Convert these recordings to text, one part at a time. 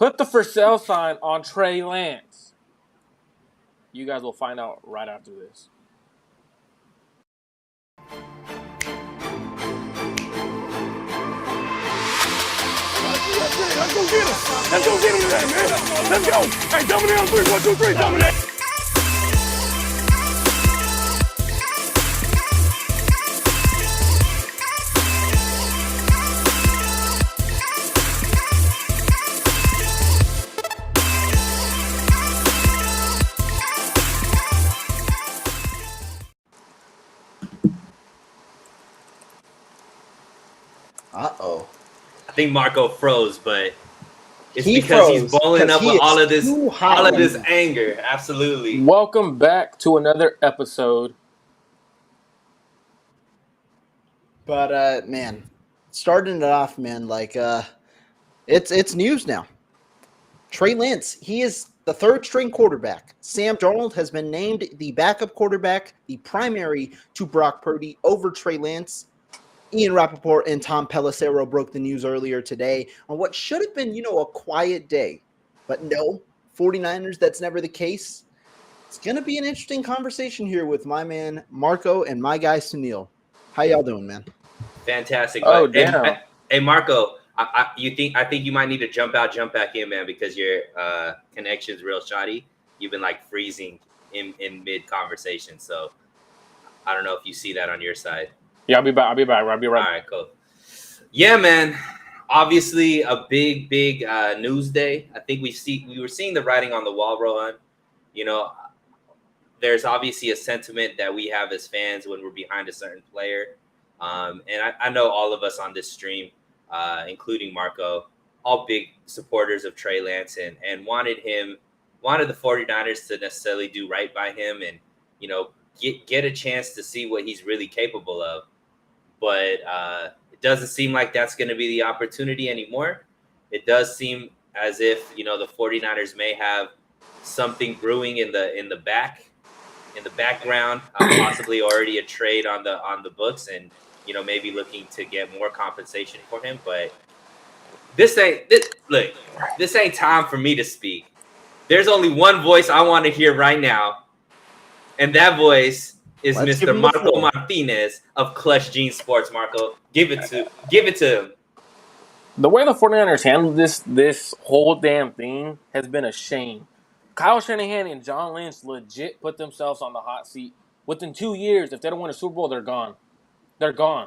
Put the for sale sign on Trey Lance. You guys will find out right after this. Let's go get him. Let's go get him today, man. Let's go. Hey, dominate on 3. 1, 2, 3. Dominate. Uh-oh. I think Marco froze, but it's He because froze, he's bowling up he with all is of this, too hot all of right this now. anger. Absolutely. Welcome back to another episode. But man, starting it off, man, like it's news now. Trey Lance, he is the third string quarterback. Sam Darnold has been named the backup quarterback, the primary to Brock Purdy over Trey Lance. Ian Rappaport and Tom Pelissero broke the news earlier today on what should have been, a quiet day. But no, 49ers, that's never the case. It's going to be an interesting conversation here with my man Marco and my guy Suneil. How y'all doing, man? Fantastic. Oh, But, damn. Hey, Marco, I think you might need to jump back in, man, because your connection's real shoddy. You've been like freezing in mid conversation, so I don't know if you see that on your side. Yeah, I'll be back. I'll be right. All right, cool. Yeah, man. Obviously, a big news day. I think we were seeing the writing on the wall, Rohan. There's obviously a sentiment that we have as fans when we're behind a certain player. And I know all of us on this stream, including Marco, all big supporters of Trey Lance and wanted the 49ers to necessarily do right by him and, get a chance to see what he's really capable of. But it doesn't seem like that's going to be the opportunity anymore. It does seem as if, the 49ers may have something brewing in the background, possibly already a trade on the books and, maybe looking to get more compensation for him. But this ain't time for me to speak. There's only one voice I want to hear right now. And that voice is Let's give Mr. him the Marco floor. Martinez of Clutch Gene Sports. Marco, give it to him. The way the 49ers handled this whole damn thing has been a shame. Kyle Shanahan and John Lynch legit put themselves on the hot seat. Within 2 years, if they don't win a Super Bowl, they're gone. They're gone.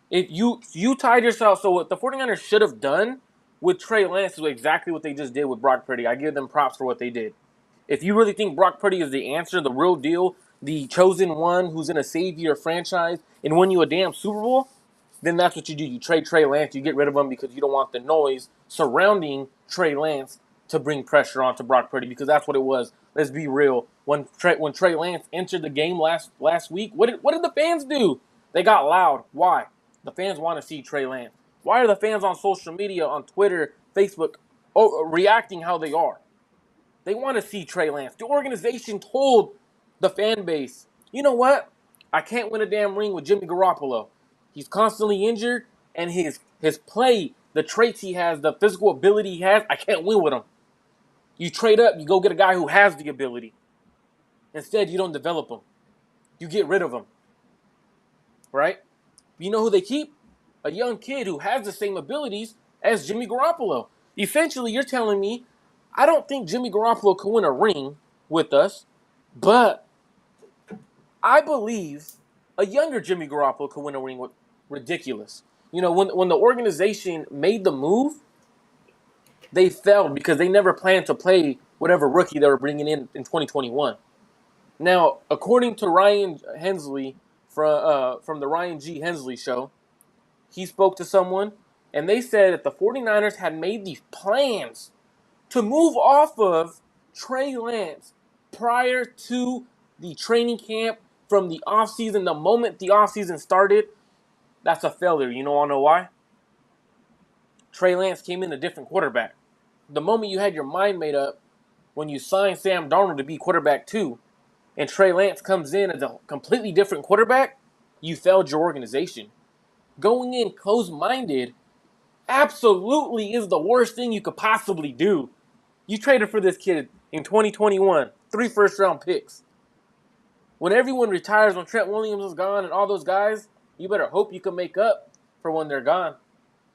If you tied yourself, so what the 49ers should have done with Trey Lance is exactly what they just did with Brock Purdy. I give them props for what they did. If you really think Brock Purdy is the answer, the real deal, the chosen one who's going to save your franchise and win you a damn Super Bowl, then that's what you do. You trade Trey Lance. You get rid of him because you don't want the noise surrounding Trey Lance to bring pressure onto Brock Purdy because that's what it was. Let's be real. When Trey Lance entered the game last week, what did the fans do? They got loud. Why? The fans want to see Trey Lance. Why are the fans on social media, on Twitter, Facebook, reacting how they are? They want to see Trey Lance. The organization told the fan base, you know what? I can't win a damn ring with Jimmy Garoppolo. He's constantly injured, and his play, the traits he has, the physical ability he has, I can't win with him. You trade up, you go get a guy who has the ability. Instead, you don't develop him. You get rid of him. Right? You know who they keep? A young kid who has the same abilities as Jimmy Garoppolo. Essentially, you're telling me, I don't think Jimmy Garoppolo can win a ring with us, but I believe a younger Jimmy Garoppolo could win a ring with. Ridiculous. When the organization made the move, they failed because they never planned to play whatever rookie they were bringing in 2021. Now, according to Ryan Hensley from the Ryan G. Hensley show, he spoke to someone, and they said that the 49ers had made these plans to move off of Trey Lance prior to the training camp from the offseason. The moment the offseason started, that's a failure. You all know why? Trey Lance came in a different quarterback. The moment you had your mind made up when you signed Sam Darnold to be quarterback 2, and Trey Lance comes in as a completely different quarterback, you failed your organization. Going in closed-minded, absolutely is the worst thing you could possibly do. You traded for this kid in 2021, 3 first-round picks. When everyone retires, when Trent Williams is gone and all those guys, you better hope you can make up for when they're gone.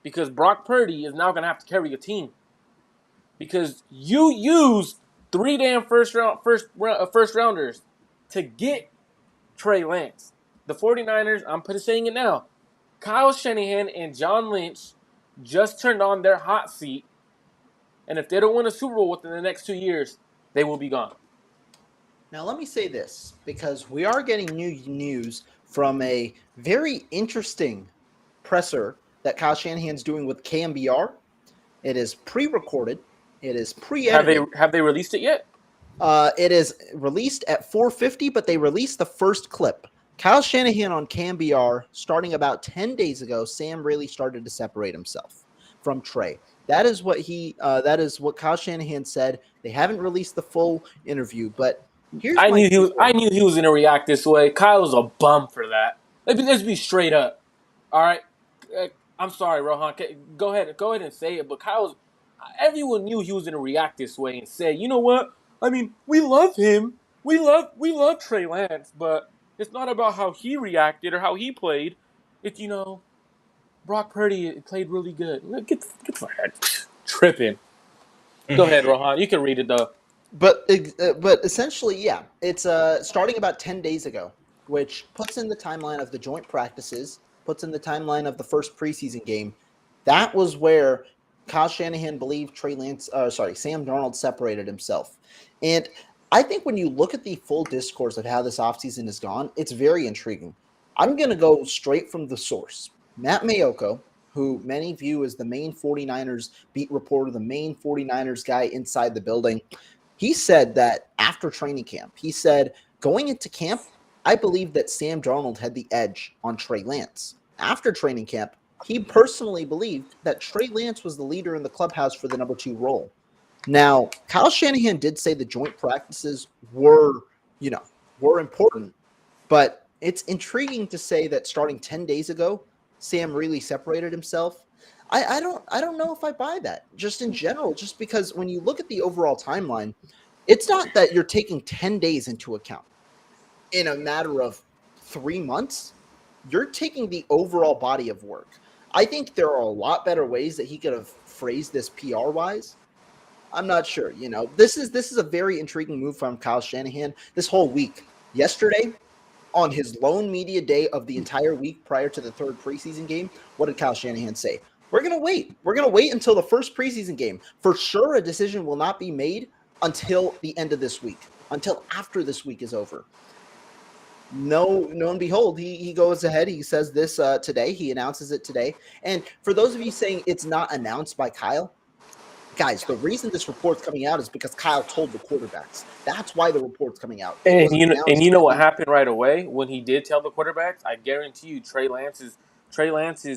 Because Brock Purdy is now going to have to carry a team. Because you used 3 damn first rounders to get Trey Lance. The 49ers, I'm saying it now, Kyle Shanahan and John Lynch just turned on their hot seat. And if they don't win a Super Bowl within the next 2 years, they will be gone. Now, let me say this, because we are getting new news from a very interesting presser that Kyle Shanahan's doing with KMBR. It is pre-recorded. It is pre-edited. Have they released it yet? It is released at 4:50, but they released the first clip. Kyle Shanahan on KMBR, starting about 10 days ago, Sam really started to separate himself from Trey. That is what Kyle Shanahan said. They haven't released the full interview, but here's I knew he was gonna react this way. Kyle's a bum for that. Let's be straight up. All right, I'm sorry, Rohan. Go ahead and say it. But everyone knew he was gonna react this way and say, you know what? I mean, we love him. We love Trey Lance, but it's not about how he reacted or how he played. It's Brock Purdy played really good. Get my head tripping. Go ahead, Rohan. You can read it though. But essentially, yeah, it's starting about 10 days ago, which puts in the timeline of the joint practices, puts in the timeline of the first preseason game. That was where Kyle Shanahan believed Sam Darnold separated himself. And I think when you look at the full discourse of how this offseason has gone, it's very intriguing. I'm going to go straight from the source. Matt Mayoko, who many view as the main 49ers beat reporter, the main 49ers guy inside the building, he said that after training camp, he said, going into camp, I believe that Sam Darnold had the edge on Trey Lance. After training camp, he personally believed that Trey Lance was the leader in the clubhouse for the number 2 role. Now, Kyle Shanahan did say the joint practices were important, but it's intriguing to say that starting 10 days ago, Sam really separated himself. I don't know if I buy that, just in general, just because when you look at the overall timeline, it's not that you're taking 10 days into account. In a matter of 3 months, you're taking the overall body of work. I think there are a lot better ways that he could have phrased this PR-wise. I'm not sure. This is a very intriguing move from Kyle Shanahan this whole week. Yesterday, on his lone media day of the entire week prior to the 3rd preseason game, what did Kyle Shanahan say? We're going to wait. We're going to wait until the first preseason game. For sure, a decision will not be made until the end of this week, until after this week is over. No and behold, he goes ahead. He says this today. He announces it today. And for those of you saying it's not announced by Kyle, guys, the reason this report's coming out is because Kyle told the quarterbacks. That's why the report's coming out. And you know what happened right away when he did tell the quarterbacks? I guarantee you, Trey Lance's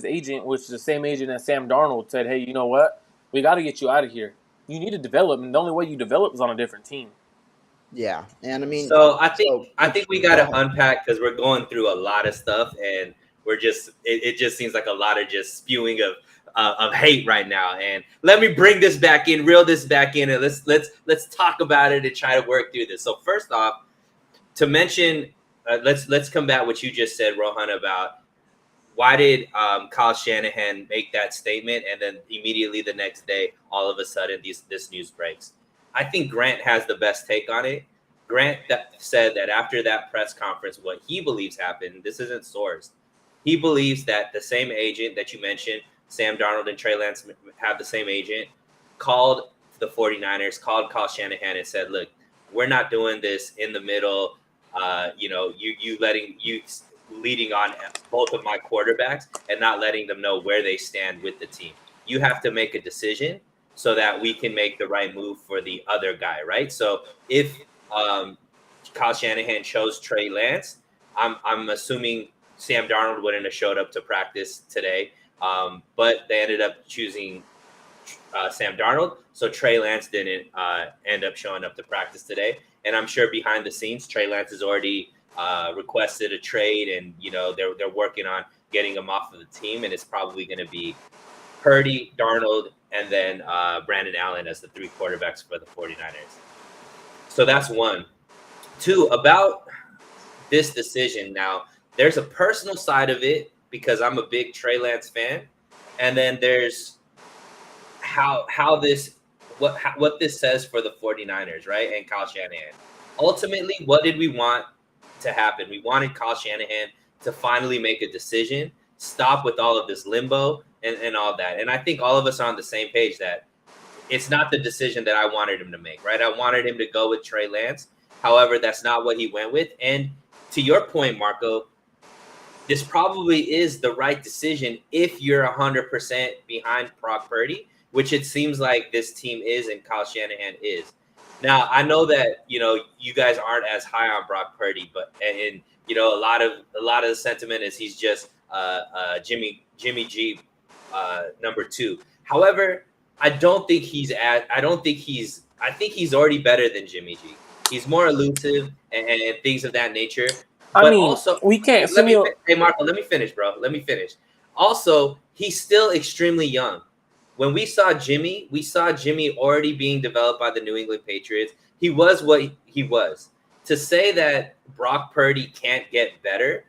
agent, which is the same agent as Sam Darnold, said, "Hey, you know what? We got to get you out of here. You need to develop, and the only way you develop is on a different team." Yeah, and I mean, so I think we got to unpack because we're going through a lot of stuff, and we're just it just seems like a lot of just spewing of hate right now. And let me bring this back in, reel this back in, and let's talk about it and try to work through this. So first off, to mention, let's combat what you just said, Rohan, about why did Kyle Shanahan make that statement, and then immediately the next day, all of a sudden, this news breaks. I think Grant has the best take on it. Grant said that after that press conference, what he believes happened, this isn't sourced. He believes that the same agent that you mentioned, Sam Darnold and Trey Lance have the same agent, called the 49ers, called Kyle Shanahan and said, look, we're not doing this in the middle. You leading on both of my quarterbacks and not letting them know where they stand with the team. You have to make a decision so that we can make the right move for the other guy, right? So if Kyle Shanahan chose Trey Lance, I'm assuming Sam Darnold wouldn't have showed up to practice today, but they ended up choosing Sam Darnold. So Trey Lance didn't end up showing up to practice today. And I'm sure behind the scenes, Trey Lance has already requested a trade, and they're working on getting him off of the team, and it's probably going to be Purdy, Darnold, and then Brandon Allen as the 3 quarterbacks for the 49ers. So that's one. Two, about this decision now, there's a personal side of it because I'm a big Trey Lance fan. And then there's what this says for the 49ers, right? And Kyle Shanahan. Ultimately, what did we want to happen? We wanted Kyle Shanahan to finally make a decision, stop with all of this limbo and all that. And I think all of us are on the same page that it's not the decision that I wanted him to make, right? I wanted him to go with Trey Lance. However, that's not what he went with. And to your point, Marco, this probably is the right decision if you're 100% behind Brock Purdy, which it seems like this team is and Kyle Shanahan is. Now, I know that, you guys aren't as high on Brock Purdy, but and a lot of the sentiment is he's just Jimmy G number 2. However, I think he's already better than Jimmy G. He's more elusive and things of that nature. I But mean, also, we can't. hey Marco, let me finish, bro. Let me finish. Also, he's still extremely young. When we saw Jimmy already being developed by the New England Patriots. He was what he was. To say that Brock Purdy can't get better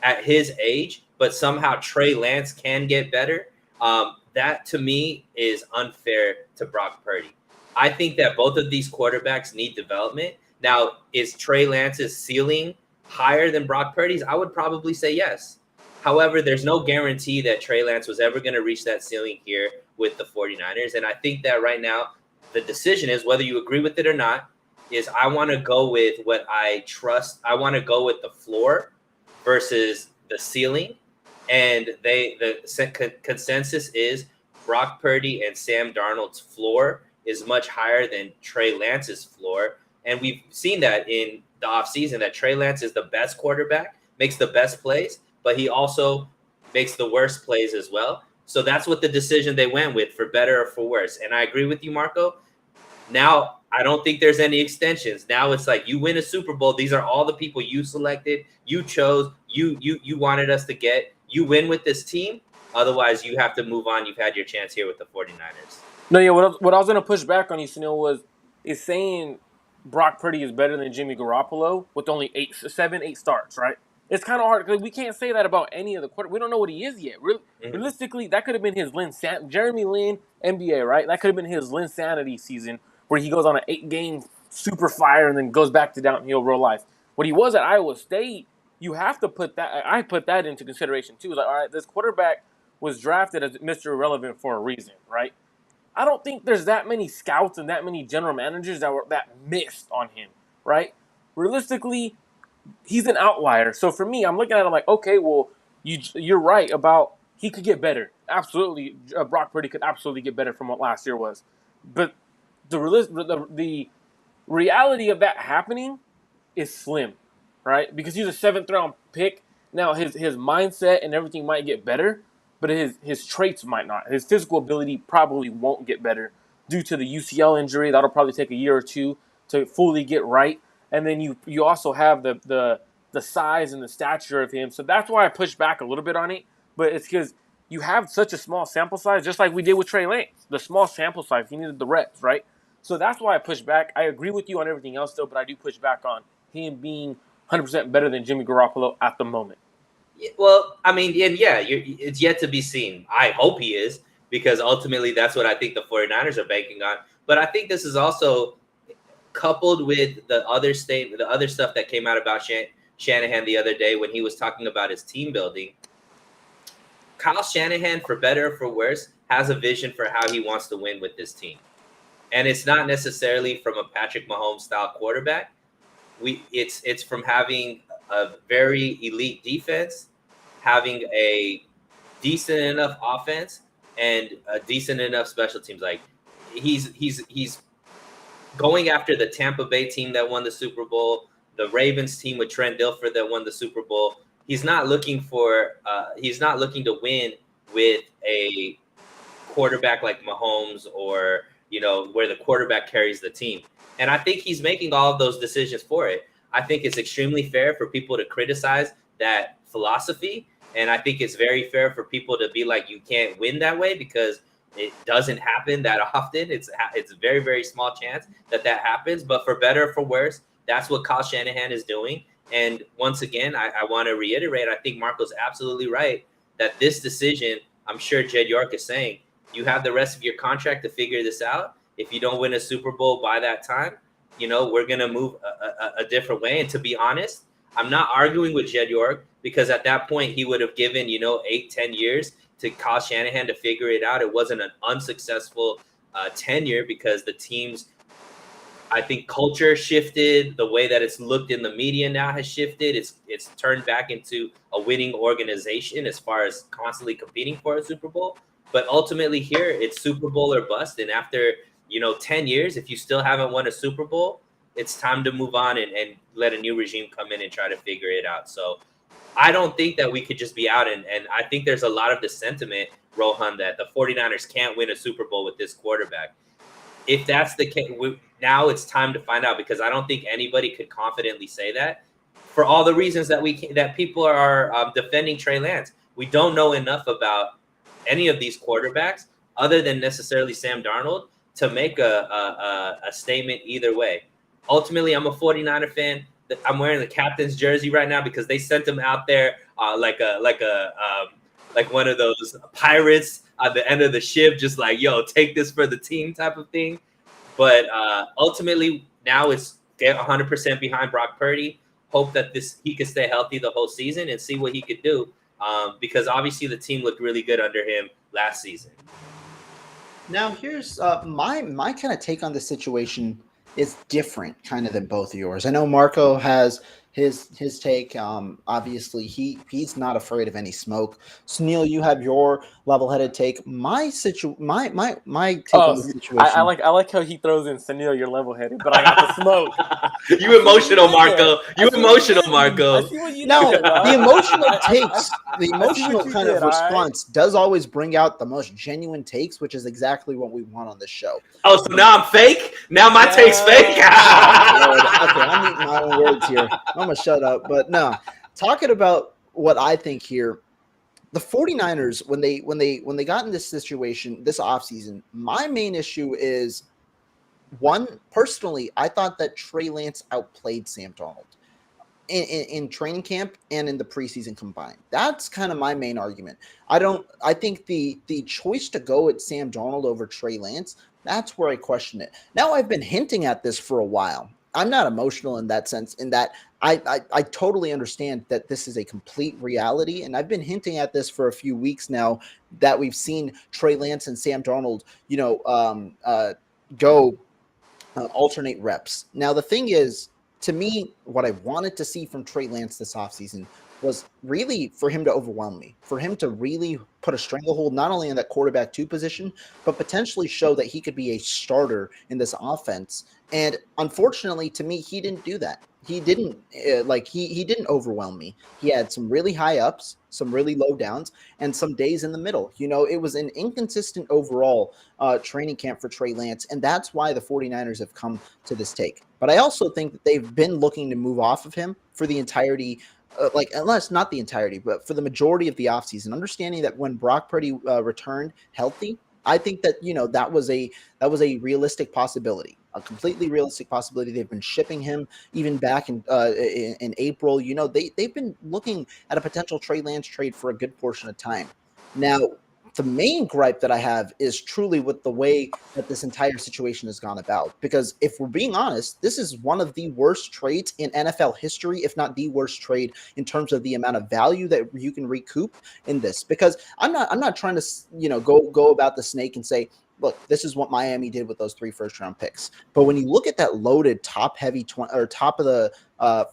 at his age, but somehow Trey Lance can get better, that to me is unfair to Brock Purdy. I think that both of these quarterbacks need development. Now, is Trey Lance's ceiling higher than Brock Purdy's? I would probably say yes. However, there's no guarantee that Trey Lance was ever going to reach that ceiling here with the 49ers. And I think that right now, the decision is, whether you agree with it or not, is I want to go with what I trust. I want to go with the floor versus the ceiling. And the consensus is Brock Purdy and Sam Darnold's floor is much higher than Trey Lance's floor. And we've seen that in the offseason, that Trey Lance is the best quarterback, makes the best plays, but he also makes the worst plays as well. So that's what the decision they went with, for better or for worse. And I agree with you, Marco. Now, I don't think there's any extensions. Now it's like, you win a Super Bowl. These are all the people you selected, you chose, you wanted us to get. You win with this team. Otherwise, you have to move on. You've had your chance here with the 49ers. No, yeah. What I was going to push back on you, Suneil, is saying Brock Purdy is better than Jimmy Garoppolo with only 8 starts, right? It's kind of hard because we can't say that about any of the quarterbacks. We don't know what he is yet. Realistically, that could have been his Jeremy Lin, NBA, right? That could have been his Linsanity season where he goes on an 8-game super fire and then goes back to downhill real life. What he was at Iowa State, you have to put that. I put that into consideration too. Like, all right, this quarterback was drafted as Mr. Irrelevant for a reason, right? I don't think there's that many scouts and that many general managers that missed on him, right? Realistically, he's an outlier. So for me, I'm looking at him like, okay, well, you're right about he could get better. Absolutely, Brock Purdy could absolutely get better from what last year was. But the reality of that happening is slim, right? Because he's a 7th-round pick. Now his mindset and everything might get better, but his traits might not. His physical ability probably won't get better due to the UCL injury. That'll probably take a year or two to fully get right. And then you also have the size and the stature of him. So that's why I push back a little bit on it. But it's because you have such a small sample size, just like we did with Trey Lance. The small sample size, he needed the reps, right? So that's why I push back. I agree with you on everything else, though, but I do push back on him being 100% better than Jimmy Garoppolo at the moment. Well, I mean, and yeah, it's yet to be seen. I hope he is, because ultimately that's what I think the 49ers are banking on. But I think this is also coupled with the other stuff that came out about Shanahan the other day when he was talking about his team building. Kyle Shanahan, for better or for worse, has a vision for how he wants to win with this team. And it's not necessarily from a Patrick Mahomes style quarterback. It's from having a very elite defense, having a decent enough offense, and a decent enough special teams. Like he's going after the Tampa Bay team that won the Super Bowl, the Ravens team with Trent Dilfer that won the Super Bowl. He's not looking to win with a quarterback like Mahomes, or where the quarterback carries the team. And I think he's making all of those decisions for it. I think it's extremely fair for people to criticize that philosophy. And I think it's very fair for people to be like, you can't win that way, because it doesn't happen that often. It's a very, very small chance that happens. But for better or for worse, that's what Kyle Shanahan is doing. And once again, I want to reiterate, I think Marco's absolutely right that this decision, I'm sure Jed York is saying, you have the rest of your contract to figure this out. If you don't win a Super Bowl by that time, we're going to move a different way. And to be honest, I'm not arguing with Jed York, because at that point he would have given, 8-10 years to Kyle Shanahan to figure it out. It wasn't an unsuccessful tenure, because the team's, I think, culture shifted. The way that it's looked in the media now has shifted. It's turned back into a winning organization as far as constantly competing for a Super Bowl. But ultimately here, it's Super Bowl or bust. And after, 10 years, if you still haven't won a Super Bowl, it's time to move on and let a new regime come in and try to figure it out. So I don't think that we could just be out. And I think there's a lot of the sentiment, Rohan, that the 49ers can't win a Super Bowl with this quarterback. If that's the case, now it's time to find out, because I don't think anybody could confidently say that, for all the reasons that people are defending Trey Lance. We don't know enough about any of these quarterbacks other than necessarily Sam Darnold to make a statement either way. Ultimately, I'm a 49er fan. I'm wearing the captain's jersey right now because they sent him out there like one of those pirates at the end of the ship, just like, yo, take this for the team type of thing. But ultimately, now it's get 100% behind Brock Purdy. Hope that he could stay healthy the whole season and see what he could do, because obviously the team looked really good under him last season. Now, here's my kind of take on the situation is different kind of than both of yours. I know Marco has his take. Obviously, he's not afraid of any smoke. Suneil, you have your level-headed take. My take on the situation. I like how he throws in Suneil, you're level-headed, but I got the smoke. You emotional, Marco. You emotional, Marco. I see what you No, did, the emotional takes, the what emotional you kind did, of response does always bring out the most genuine takes, which is exactly what we want on this show. Oh, so now I'm fake? Now my take's fake? Okay, I'm eating my own words here. I'm going to shut up. But no, talking about what I think here, the 49ers, when they got in this situation this offseason, my main issue is, one, personally, I thought that Trey Lance outplayed Sam Darnold in training camp and in the preseason combined. That's kind of my main argument. I think the choice to go at Sam Darnold over Trey Lance, that's where I question it. Now, I've been hinting at this for a while. I'm not emotional in that sense, in that I totally understand that this is a complete reality. And I've been hinting at this for a few weeks now, that we've seen Trey Lance and Sam Darnold, go alternate reps. Now, the thing is, to me, what I wanted to see from Trey Lance this offseason was really for him to overwhelm me, for him to really put a stranglehold not only in that quarterback 2 position, but potentially show that he could be a starter in this offense. And unfortunately, to me, he didn't do that. He didn't he didn't overwhelm me. He had some really high ups, some really low downs, and some days in the middle. It was an inconsistent overall training camp for Trey Lance, and that's why the 49ers have come to this take. But I also think that they've been looking to move off of him for the entirety, unless not the entirety, but for the majority of the offseason, understanding that when Brock Purdy returned healthy, I think that that was a realistic possibility, a completely realistic possibility. They've been shipping him even back in April. They've been looking at a potential Trey Lance trade for a good portion of time. Now, the main gripe that I have is truly with the way that this entire situation has gone about. Because if we're being honest, this is one of the worst trades in NFL history, if not the worst trade in terms of the amount of value that you can recoup in this. Because I'm not trying to go about the snake and say, look, this is what Miami did with those 3 first-round picks. But when you look at that loaded, top-heavy, top of the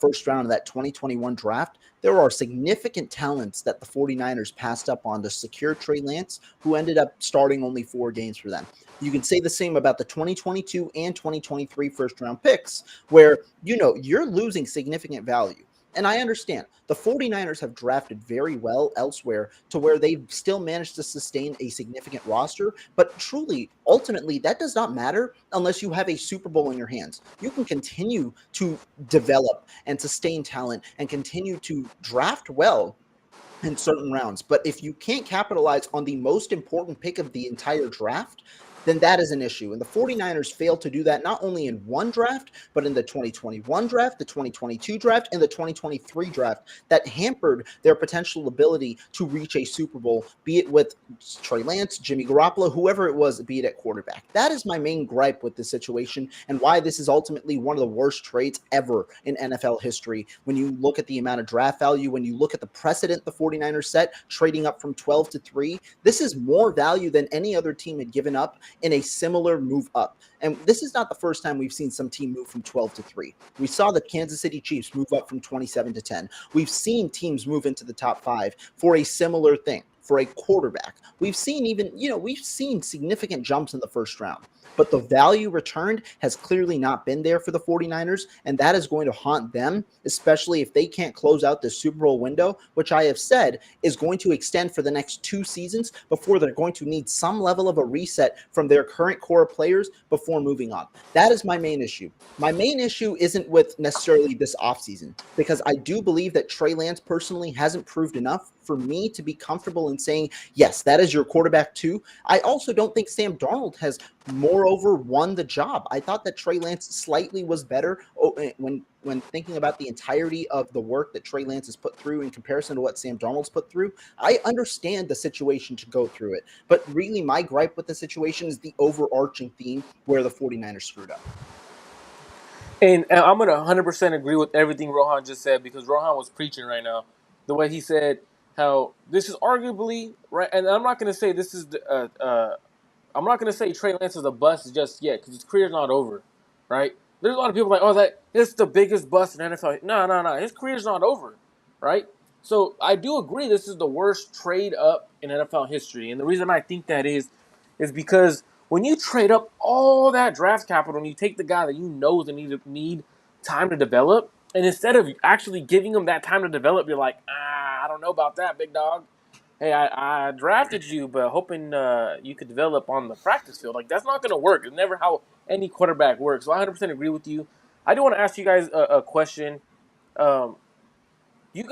first round of that 2021 draft, there are significant talents that the 49ers passed up on to secure Trey Lance, who ended up starting only 4 games for them. You can say the same about the 2022 and 2023 first-round picks, where, you're losing significant value. And I understand the 49ers have drafted very well elsewhere to where they've still managed to sustain a significant roster. But truly, ultimately, that does not matter unless you have a Super Bowl in your hands. You can continue to develop and sustain talent and continue to draft well in certain rounds. But if you can't capitalize on the most important pick of the entire draft, then that is an issue. And the 49ers failed to do that not only in one draft, but in the 2021 draft, the 2022 draft, and the 2023 draft that hampered their potential ability to reach a Super Bowl, be it with Trey Lance, Jimmy Garoppolo, whoever it was, be it at quarterback. That is my main gripe with this situation and why this is ultimately one of the worst trades ever in NFL history. When you look at the amount of draft value, when you look at the precedent the 49ers set, trading up from 12 to 3, this is more value than any other team had given up in a similar move up. And this is not the first time we've seen some team move from 12 to 3. We saw the Kansas City Chiefs move up from 27 to 10. We've seen teams move into the top 5 for a similar thing, for a quarterback. We've seen we've seen significant jumps in the first round. But the value returned has clearly not been there for the 49ers, and that is going to haunt them, especially if they can't close out the Super Bowl window, which I have said is going to extend for the next 2 seasons before they're going to need some level of a reset from their current core of players before moving on. That is my main issue. My main issue isn't with necessarily this offseason, because I do believe that Trey Lance personally hasn't proved enough for me to be comfortable in saying, yes, that is your quarterback too. I also don't think Sam Darnold has moreover won the job. I thought that Trey Lance slightly was better when thinking about the entirety of the work that Trey Lance has put through in comparison to what Sam Darnold's put through. I understand the situation to go through it, but really my gripe with the situation is the overarching theme where the 49ers screwed up. And I'm going to 100% agree with everything Rohan just said, because Rohan was preaching right now. The way he said how this is arguably, right, and I'm not going to say this is I'm not going to say Trey Lance is a bust just yet, because his career's not over, right? There's a lot of people like, oh, it's the biggest bust in NFL. No. His career's not over, right? So I do agree this is the worst trade up in NFL history. And the reason I think that is because when you trade up all that draft capital and you take the guy that you know is going to need time to develop, and instead of actually giving him that time to develop, you're like, I don't know about that, big dog. Hey, I drafted you, but hoping you could develop on the practice field. Like, that's not going to work. It's never how any quarterback works. So I 100% agree with you. I do want to ask you guys a question. Do you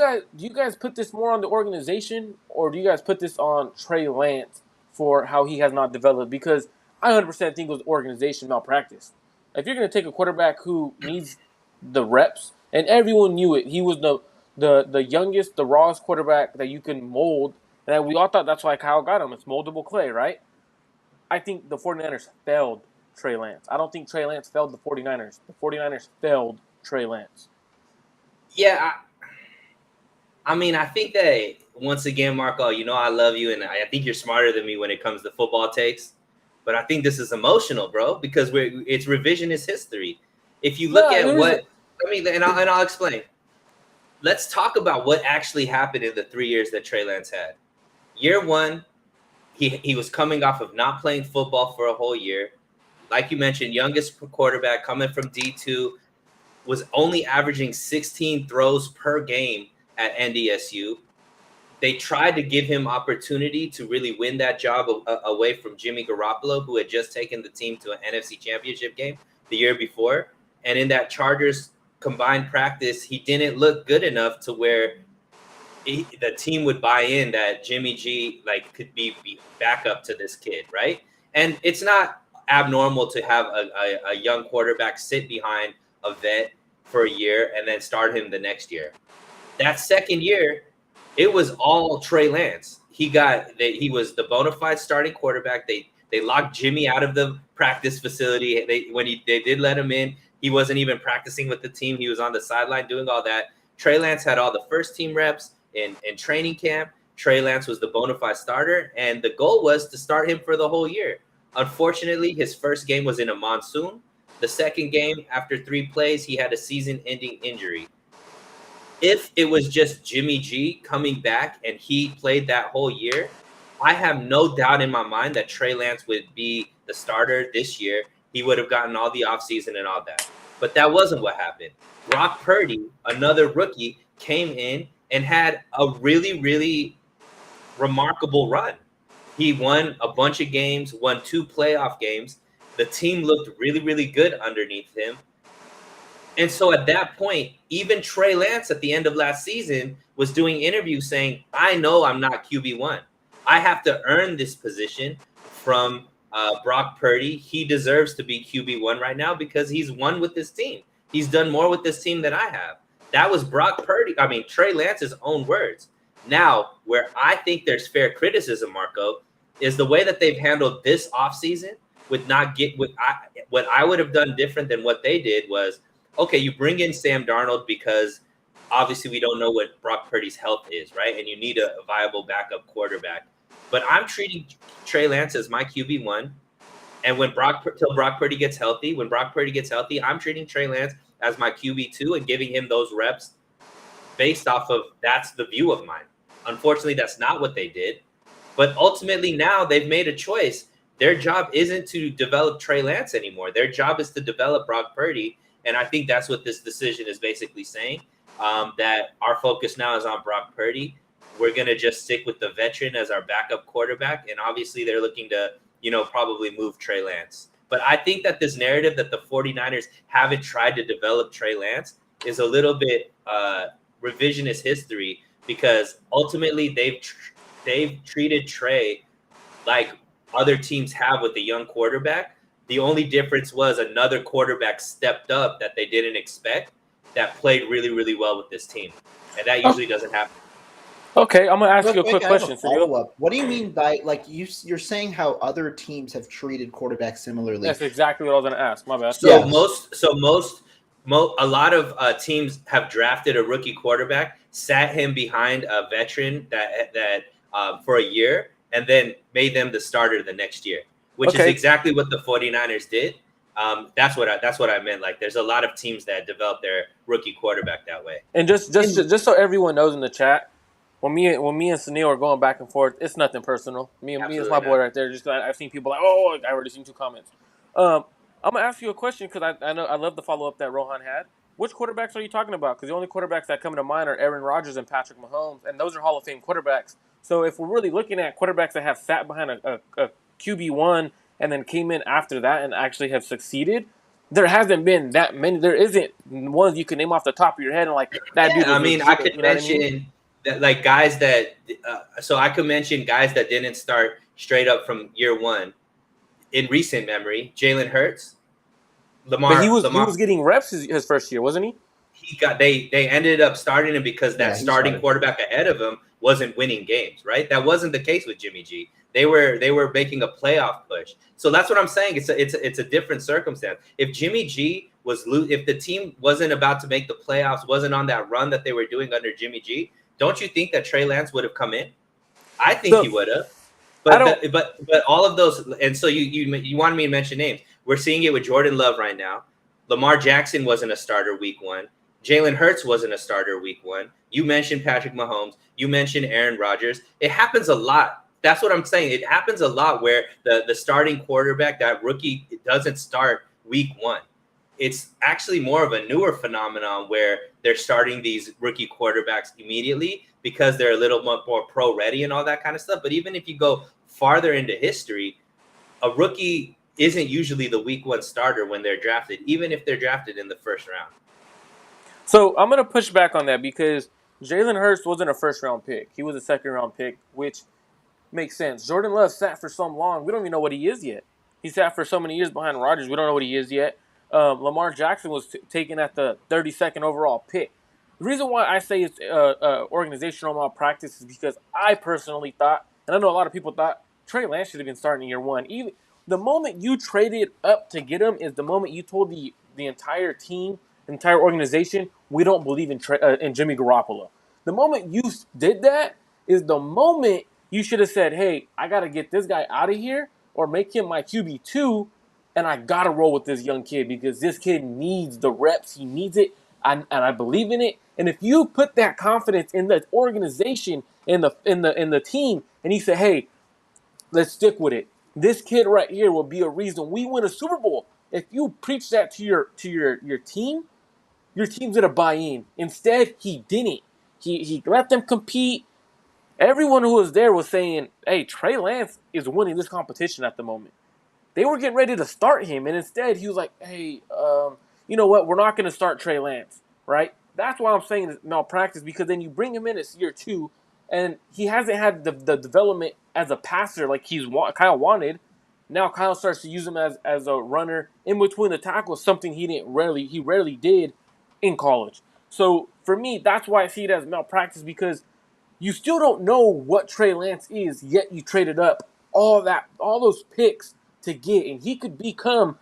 guys put this more on the organization, or do you guys put this on Trey Lance for how he has not developed? Because I 100% think it was organization malpractice. If you're going to take a quarterback who needs the reps, and everyone knew it, he was the youngest, the rawest quarterback that you can mold. And we all thought that's why Kyle got him. It's moldable clay, right? I think the 49ers failed Trey Lance. I don't think Trey Lance failed the 49ers. The 49ers failed Trey Lance. Yeah, I mean, I think that, once again, Marco, I love you, and I think you're smarter than me when it comes to football takes. But I think this is emotional, bro, because it's revisionist history. If you look and I'll explain. Let's talk about what actually happened in the 3 years that Trey Lance had. Year 1, he was coming off of not playing football for a whole year. Like you mentioned, youngest quarterback coming from D2, was only averaging 16 throws per game at NDSU. They tried to give him opportunity to really win that job away from Jimmy Garoppolo, who had just taken the team to an NFC Championship game the year before. And in that Chargers combined practice, he didn't look good enough to where the team would buy in that Jimmy G could be backup to this kid, right? And it's not abnormal to have a young quarterback sit behind a vet for a year and then start him the next year. That second year, it was all Trey Lance. He was the bona fide starting quarterback. They locked Jimmy out of the practice facility. They did let him in, he wasn't even practicing with the team. He was on the sideline doing all that. Trey Lance had all the first team reps in training camp. Trey Lance was the bona fide starter, and the goal was to start him for the whole year. Unfortunately, his first game was in a monsoon. The second game, after 3 plays, he had a season-ending injury. If it was just Jimmy G coming back and he played that whole year, I have no doubt in my mind that Trey Lance would be the starter this year. He would have gotten all the offseason and all that. But that wasn't what happened. Brock Purdy, another rookie, came in and had a really, really remarkable run. He won a bunch of games, won 2 playoff games. The team looked really, really good underneath him. And so at that point, even Trey Lance at the end of last season was doing interviews saying, I know I'm not QB1. I have to earn this position from Brock Purdy. He deserves to be QB1 right now because he's won with this team. He's done more with this team than I have. That was Trey Lance's own words. Now, where I think there's fair criticism, Marco, is the way that they've handled this offseason with what I would have done different than what they did was, okay, you bring in Sam Darnold because obviously we don't know what Brock Purdy's health is, right? And you need a viable backup quarterback. But I'm treating Trey Lance as my QB1. And till Brock Purdy gets healthy, I'm treating Trey Lance as my QB2 and giving him those reps based off of that's the view of mine. Unfortunately, that's not what they did. But ultimately now they've made a choice. Their job isn't to develop Trey Lance anymore. Their job is to develop Brock Purdy. And I think that's what this decision is basically saying, that our focus now is on Brock Purdy. We're going to just stick with the veteran as our backup quarterback. And obviously they're looking to, probably move Trey Lance. But I think that this narrative that the 49ers haven't tried to develop Trey Lance is a little bit revisionist history, because ultimately they've treated Trey like other teams have with a young quarterback. The only difference was another quarterback stepped up that they didn't expect that played really, really well with this team. And that usually doesn't happen. Okay, I'm going to ask you a quick question. Follow-up. What do you mean by, you're saying how other teams have treated quarterbacks similarly? That's exactly what I was going to ask. My bad. A lot of teams have drafted a rookie quarterback, sat him behind a veteran that for a year, and then made them the starter the next year, which is exactly what the 49ers did. That's what I meant. Like, there's a lot of teams that develop their rookie quarterback that way. And just so everyone knows in the chat, when me and Suneil are going back and forth, it's nothing personal. Me and my boy right there. Just I've seen people like, oh, I already seen 2 comments. I'm gonna ask you a question because I know I love the follow up that Rohan had. Which quarterbacks are you talking about? Because the only quarterbacks that come to mind are Aaron Rodgers and Patrick Mahomes, and those are Hall of Fame quarterbacks. So if we're really looking at quarterbacks that have sat behind a QB1 and then came in after that and actually have succeeded, there hasn't been that many. There isn't ones you can name off the top of your head and like that dude. I could mention that, like, guys that. So I could mention guys that didn't start straight up from year one in recent memory. Jalen Hurts, Lamar. But he was getting reps his first year, wasn't he? They ended up starting him because that starting quarterback ahead of him wasn't winning games, right? That wasn't the case with Jimmy G. They were making a playoff push. So that's what I'm saying. It's a different circumstance. If Jimmy G if the team wasn't about to make the playoffs, wasn't on that run that they were doing under Jimmy G, don't you think that Trey Lance would have come in? I think he would have. But all of those, and so you wanted me to mention names. We're seeing it with Jordan Love right now. Lamar Jackson wasn't a starter week 1. Jalen Hurts wasn't a starter week 1. You mentioned Patrick Mahomes. You mentioned Aaron Rodgers. It happens a lot. That's what I'm saying. It happens a lot where the starting quarterback, that rookie, doesn't start week 1. It's actually more of a newer phenomenon where they're starting these rookie quarterbacks immediately because they're a little more pro ready and all that kind of stuff. But even if you go farther into history, a rookie isn't usually the week 1 starter when they're drafted, even if they're drafted in the first round. So I'm going to push back on that because Jalen Hurts wasn't a first-round pick. He was a second-round pick, which makes sense. Jordan Love sat for so long. We don't even know what he is yet. He sat for so many years behind Rodgers. We don't know what he is yet. Lamar Jackson was taken at the 32nd overall pick. The reason why I say it's organizational malpractice is because I personally thought, and I know a lot of people thought, Trey Lance should have been starting in year 1. Even the moment you traded up to get him is the moment you told the entire team, entire organization, we don't believe in Jimmy Garoppolo. The moment you did that is the moment you should have said, hey, I got to get this guy out of here or make him my QB2, and I got to roll with this young kid because this kid needs the reps. He needs it, and I believe in it. And if you put that confidence in the organization, in the team, and you say, hey, let's stick with it. This kid right here will be a reason we win a Super Bowl. If you preach that to your team, your team's gonna buy in. Instead, he didn't. He let them compete. Everyone who was there was saying, hey, Trey Lance is winning this competition at the moment. They were getting ready to start him, and instead he was like, hey, you know what, we're not going to start Trey Lance, right? That's why I'm saying it's malpractice, because then you bring him in as year 2, and he hasn't had the development as a passer like Kyle wanted. Now Kyle starts to use him as a runner in between the tackles, something he rarely did in college. So for me, that's why I see it as malpractice, because you still don't know what Trey Lance is, yet you traded up all those picks to get, and he could become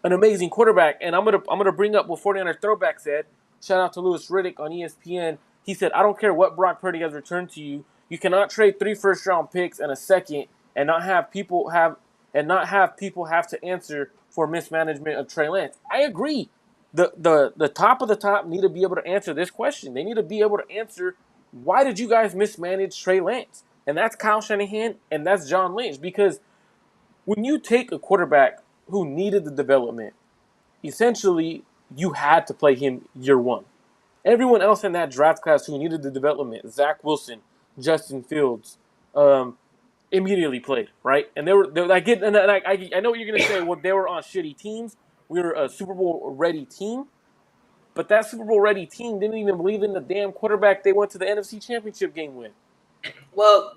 an amazing quarterback. And I'm gonna bring up what 49ers Throwback said. Shout out to Louis Riddick on ESPN. He said, "I don't care what Brock Purdy has returned to you. You cannot trade 3 first-round picks and a second and not have people have to answer for mismanagement of Trey Lance." I agree. The top of the top need to be able to answer this question. They need to be able to answer, why did you guys mismanage Trey Lance? And that's Kyle Shanahan and that's John Lynch. Because when you take a quarterback who needed the development, essentially you had to play him year 1. Everyone else in that draft class who needed the development, Zach Wilson, Justin Fields, immediately played, right? And I know what you're gonna say. Well, they were on shitty teams. We were a Super Bowl ready team, but that Super Bowl ready team didn't even believe in the damn quarterback they went to the NFC Championship game with. Well,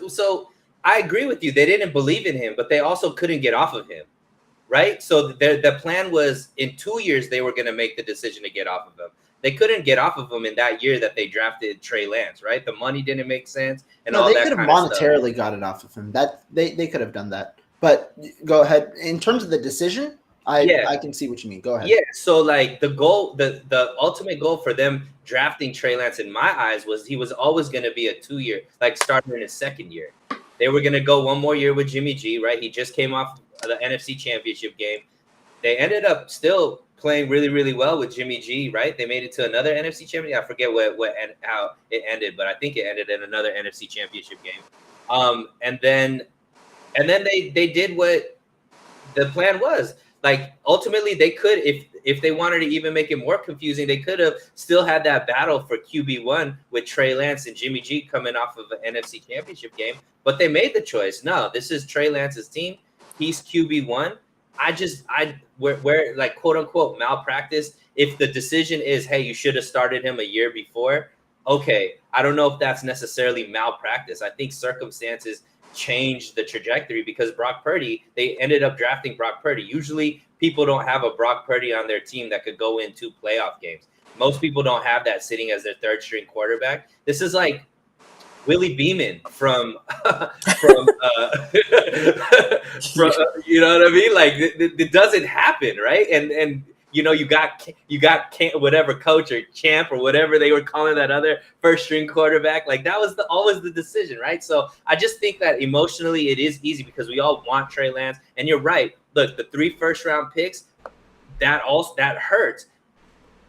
so I agree with you. They didn't believe in him, but they also couldn't get off of him, right? So the plan was in 2 years they were going to make the decision to get off of him. They couldn't get off of him in that year that they drafted Trey Lance, right? The money didn't make sense, and all that kind of stuff. They could have monetarily got it off of him. That they could have done that. But go ahead. In terms of the decision, I can see what you mean. Go ahead. Yeah. So like the goal, the ultimate goal for them drafting Trey Lance, in my eyes, was he was always going to be a 2-year, like starting in his second year. They were going to go one more year with Jimmy G, right? He just came off the NFC Championship game. They ended up still playing really, really well with Jimmy G, right? They made it to another NFC Championship. I forget how it ended, but I think it ended in another NFC Championship game. And then they did what the plan was. Like ultimately, they could, if they wanted to even make it more confusing, they could have still had that battle for QB1 with Trey Lance and Jimmy G coming off of an NFC Championship game. But they made the choice. No, this is Trey Lance's team. He's QB1. We're like quote unquote malpractice. If the decision is, hey, you should have started him a year before. Okay, I don't know if that's necessarily malpractice. I think circumstances changed the trajectory, because Brock Purdy, they ended up drafting Brock Purdy. Usually people don't have a Brock Purdy on their team that could go into playoff games. Most people don't have that sitting as their third string quarterback. This is like Willie Beeman from you know what I mean? Like it doesn't happen, right? And you know, you got whatever coach or champ or whatever they were calling that other first string quarterback. Like that was always the decision, right? So I just think that emotionally it is easy, because we all want Trey Lance. And you're right. Look, the 3 first-round picks, that hurts.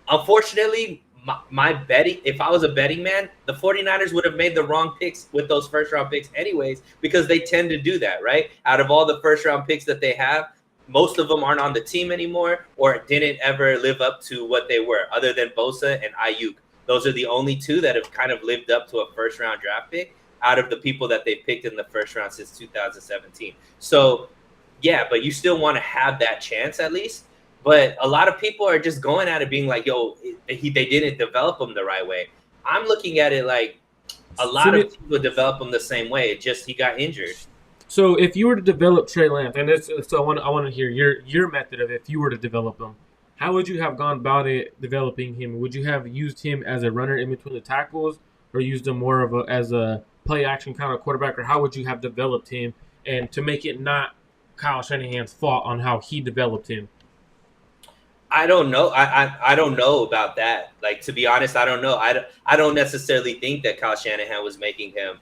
Unfortunately, my betting, if I was a betting man, the 49ers would have made the wrong picks with those first-round picks anyways, because they tend to do that, right? Out of all the first-round picks that they have, most of them aren't on the team anymore or didn't ever live up to what they were, other than Bosa and Ayuk. Those are the only 2 that have kind of lived up to a first-round draft pick out of the people that they picked in the first round since 2017. So, yeah, but you still want to have that chance at least. But a lot of people are just going at it being like, yo, they didn't develop them the right way. I'm looking at it like a lot of people develop them the same way. It just he got injured. So if you were to develop Trey Lance, and I want to hear your method of, if you were to develop him, how would you have gone about it developing him? Would you have used him as a runner in between the tackles, or used him more as a play action kind of quarterback, or how would you have developed him, and to make it not Kyle Shanahan's fault on how he developed him? I don't know. I don't know about that. Like, to be honest, I don't know. I don't necessarily think that Kyle Shanahan was making him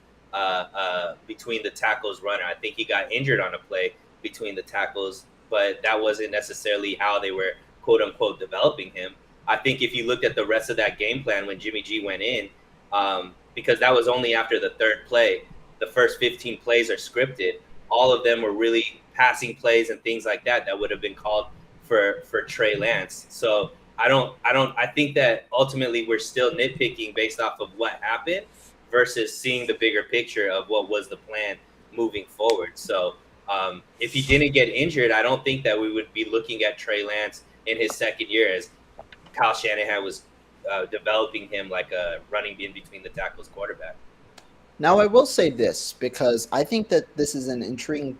between the tackles runner. I think he got injured on a play between the tackles, but that wasn't necessarily how they were quote unquote developing him. I think if you looked at the rest of that game plan when Jimmy G went in, because that was only after the 3rd play, the first 15 plays are scripted. All of them were really passing plays and things like that would have been called for Trey Lance. So I think that ultimately we're still nitpicking based off of what happened versus seeing the bigger picture of what was the plan moving forward. So If he didn't get injured, I don't think that we would be looking at Trey Lance in his second year as Kyle Shanahan was developing him like a running in between the tackles quarterback. Now, I will say this because I think that this is an intriguing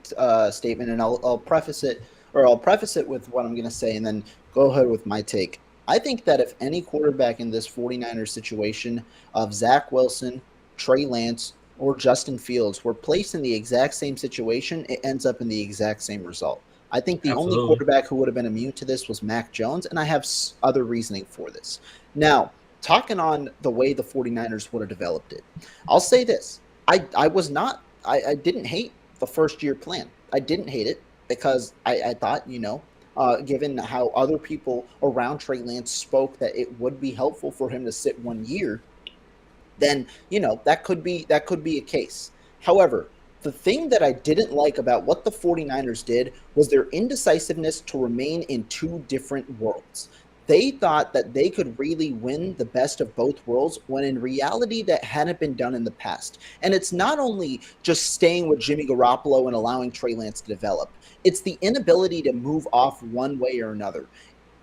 statement, and I'll preface it with what I'm going to say, and then go ahead with my take. I think that if any quarterback in this 49ers situation of Zach Wilson, Trey Lance, or Justin Fields were placed in the exact same situation, it ends up in the exact same result. I think the only Absolutely. quarterback who would have been immune to this was Mac Jones, and I have other reasoning for this. Now, talking on the way the 49ers would have developed it, I'll say this. I didn't hate the first year plan. I didn't hate it because I thought, given how other people around Trey Lance spoke that it would be helpful for him to sit 1 year, then that could be a case. However, the thing that I didn't like about what the 49ers did was their indecisiveness to remain in two different worlds. They thought that they could really win the best of both worlds when in reality that hadn't been done in the past. And it's not only just staying with Jimmy Garoppolo and allowing Trey Lance to develop. It's the inability to move off one way or another.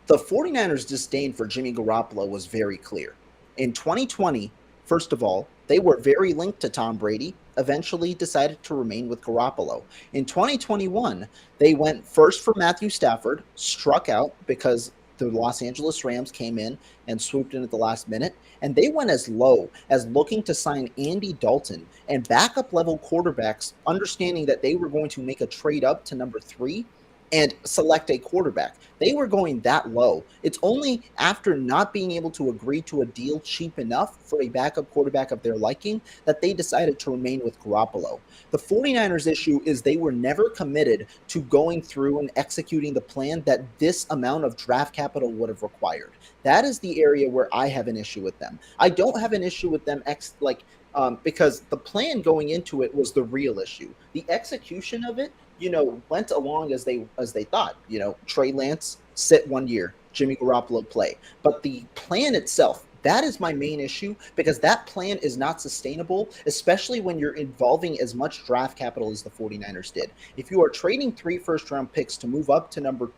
The 49ers' disdain for Jimmy Garoppolo was very clear. In 2020, first of all, they were very linked to Tom Brady, eventually decided to remain with Garoppolo. In 2021, they went first for Matthew Stafford, struck out because the Los Angeles Rams came in and swooped in at the last minute, and they went as low as looking to sign Andy Dalton and backup level quarterbacks, understanding that they were going to make a trade up to number 3 and select a quarterback. They were going that low. It's only after not being able to agree to a deal cheap enough for a backup quarterback of their liking that they decided to remain with Garoppolo. The 49ers issue is they were never committed to going through and executing the plan that this amount of draft capital would have required. That is the area where I have an issue with them. I don't have an issue with them because the plan going into it was the real issue. The execution of it, went along as they thought. Trey Lance sit 1 year, Jimmy Garoppolo play. But the plan itself, that is my main issue because that plan is not sustainable, especially when you're involving as much draft capital as the 49ers did. If you are trading 3 first-round picks to move up to number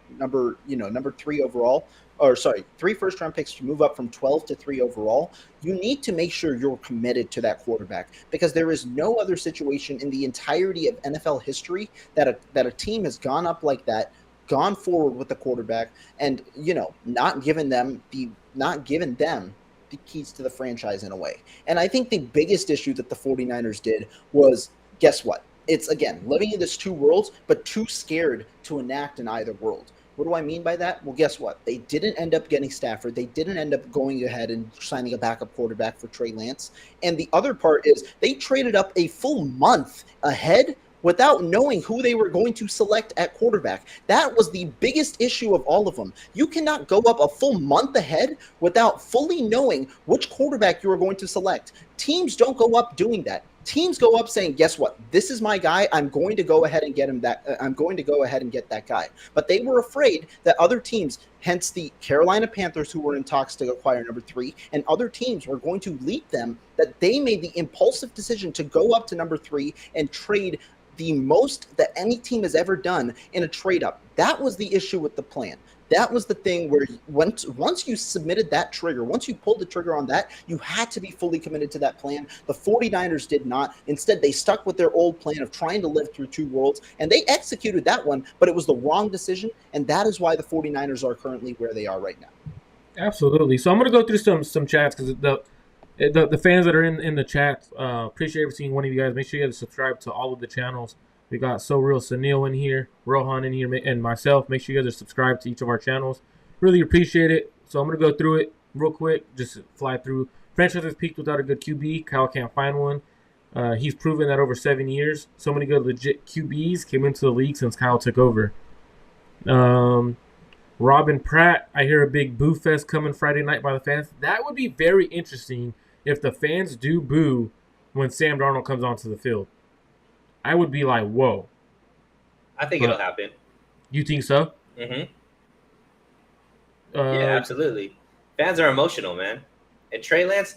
3 overall, or sorry, 3 first-round picks to move up from 12 to 3 overall, you need to make sure you're committed to that quarterback because there is no other situation in the entirety of NFL history that a team has gone up like that, gone forward with the quarterback, and not given them the keys to the franchise in a way. And I think the biggest issue that the 49ers did was, guess what? It's, again, living in this two worlds, but too scared to enact in either world. What do I mean by that? Well, guess what? They didn't end up getting Stafford. They didn't end up going ahead and signing a backup quarterback for Trey Lance. And the other part is they traded up a full month ahead without knowing who they were going to select at quarterback. That was the biggest issue of all of them. You cannot go up a full month ahead without fully knowing which quarterback you are going to select. Teams don't go up doing that. Teams go up saying, guess what? This is my guy. I'm going to go ahead and get him I'm going to go ahead and get that guy. But they were afraid that other teams, hence the Carolina Panthers, who were in talks to acquire number 3, and other teams were going to leap them, that they made the impulsive decision to go up to number 3 and trade the most that any team has ever done in a trade up. That was the issue with the plan. That was the thing where once you submitted that trigger, once you pulled the trigger on that, you had to be fully committed to that plan. The 49ers did not. Instead, they stuck with their old plan of trying to live through two worlds, and they executed that one, but it was the wrong decision, and that is why the 49ers are currently where they are right now. Absolutely. So I'm going to go through some chats because the fans that are in the chat, appreciate every single one of you guys. Make sure you guys subscribe to all of the channels. We got So Real Suneil in here, Rohan in here, and myself. Make sure you guys are subscribed to each of our channels. Really appreciate it. So I'm going to go through it real quick, just fly through. Franchise has peaked without a good QB. Kyle can't find one. He's proven that over 7 years. So many good legit QBs came into the league since Kyle took over. Robin Pratt, I hear a big boo fest coming Friday night by the fans. That would be very interesting if the fans do boo when Sam Darnold comes onto the field. I would be like, whoa. I think it'll happen. You think so? Mm-hmm. Yeah, absolutely. Fans are emotional, man. And Trey Lance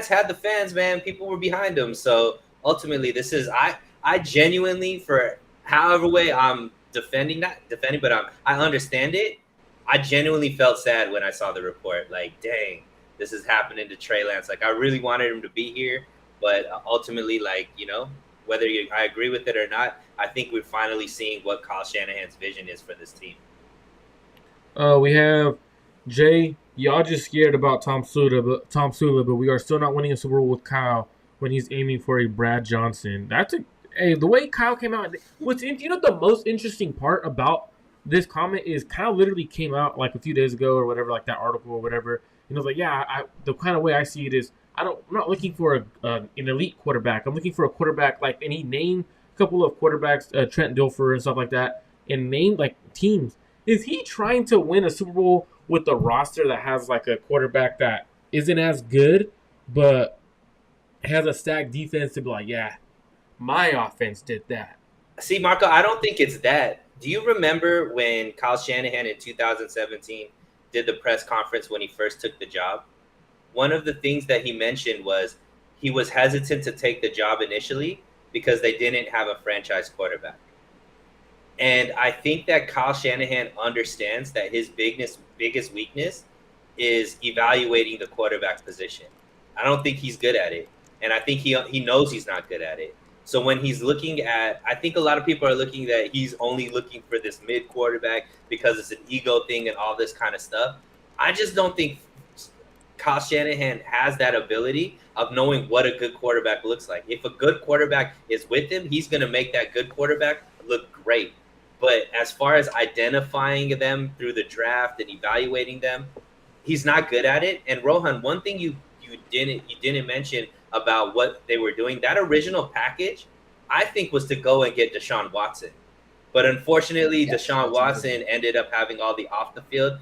had the fans, man. People were behind him. So ultimately, this is I genuinely, for however way I'm not defending, but I understand it. I genuinely felt sad when I saw the report. Like, dang, this is happening to Trey Lance. Like, I really wanted him to be here, but ultimately, like, I agree with it or not, I think we're finally seeing what Kyle Shanahan's vision is for this team. We have Jay. Y'all just scared about Tom Sula, but we are still not winning a Super Bowl with Kyle when he's aiming for a Brad Johnson. The way Kyle came out. The most interesting part about this comment is Kyle literally came out like a few days ago or whatever, like that article or whatever. Like, yeah, the kind of way I see it is I'm not looking for an elite quarterback. I'm looking for a quarterback and he named a couple of quarterbacks, Trent Dilfer and stuff like that, and named like teams. Is he trying to win a Super Bowl with a roster that has like a quarterback that isn't as good, but has a stacked defense to be like, yeah, my offense did that? See, Marco, I don't think it's that. Do you remember when Kyle Shanahan in 2017 did the press conference when he first took the job? One of the things that he mentioned was he was hesitant to take the job initially because they didn't have a franchise quarterback. And I think that Kyle Shanahan understands that his biggest weakness is evaluating the quarterback position. I don't think he's good at it. And I think he knows he's not good at it. So when he's looking at, I think a lot of people are looking that he's only looking for this mid quarterback because it's an ego thing and all this kind of stuff. I just don't think Kyle Shanahan has that ability of knowing what a good quarterback looks like. If a good quarterback is with him, he's going to make that good quarterback look great. But as far as identifying them through the draft and evaluating them, he's not good at it. And Rohan, one thing you didn't mention about what they were doing, that original package, I think was to go and get Deshaun Watson. But unfortunately, Deshaun Watson ended up having all the off the field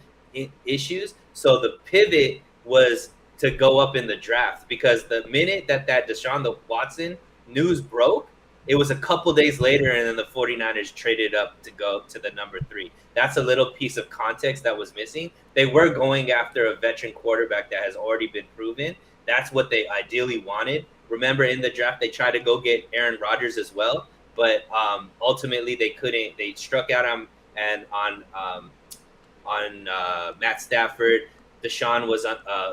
issues. So the pivot was to go up in the draft, because the minute that Deshaun Watson news broke, it was a couple days later, and then the 49ers traded up to go to the number 3. That's a little piece of context that was missing. They were going after a veteran quarterback that has already been proven. That's what they ideally wanted. Remember, in the draft, they tried to go get Aaron Rodgers as well, but ultimately they couldn't. They struck out on Matt Stafford. Deshaun was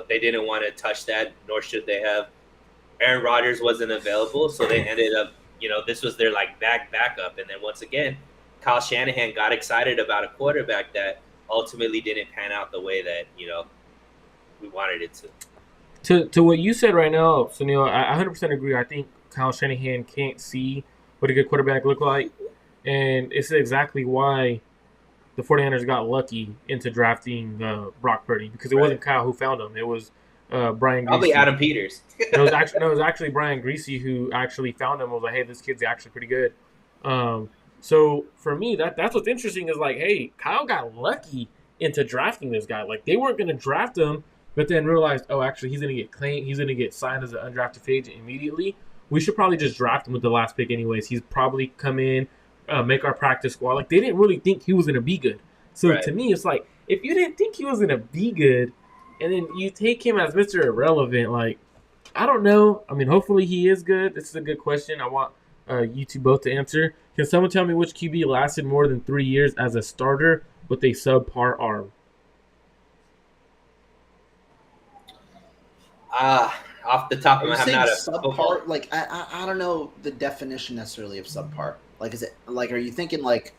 they didn't want to touch that, nor should they have. Aaron Rodgers wasn't available, so they ended up, this was their like backup. And then once again, Kyle Shanahan got excited about a quarterback that ultimately didn't pan out the way that, we wanted it to. To what you said right now, Suneil, I 100% agree. I think Kyle Shanahan can't see what a good quarterback look like. And it's exactly why the 49ers got lucky into drafting Brock Purdy, because it wasn't Kyle who found him. It was Brian Greasy. Probably Adam Peters. It was actually Brian Greasy who actually found him. Was like, hey, this kid's actually pretty good. So for me, that's what's interesting is like, hey, Kyle got lucky into drafting this guy. Like, they weren't going to draft him, but then realized, oh, actually, he's going to get claimed. He's going to get signed as an undrafted free agent immediately. We should probably just draft him with the last pick anyways. He's probably come in, make our practice squad. Like, they didn't really think he was going to be good. So to me, it's like, if you didn't think he was going to be good, and then you take him as Mr. Irrelevant, like, I don't know. I mean, hopefully he is good. This is a good question. I want you two both to answer. Can someone tell me which QB lasted more than 3 years as a starter with a subpar arm? Off the top of my head, I'm not a subpar. Like, I don't know the definition necessarily of subpar. Like, is it like, are you thinking like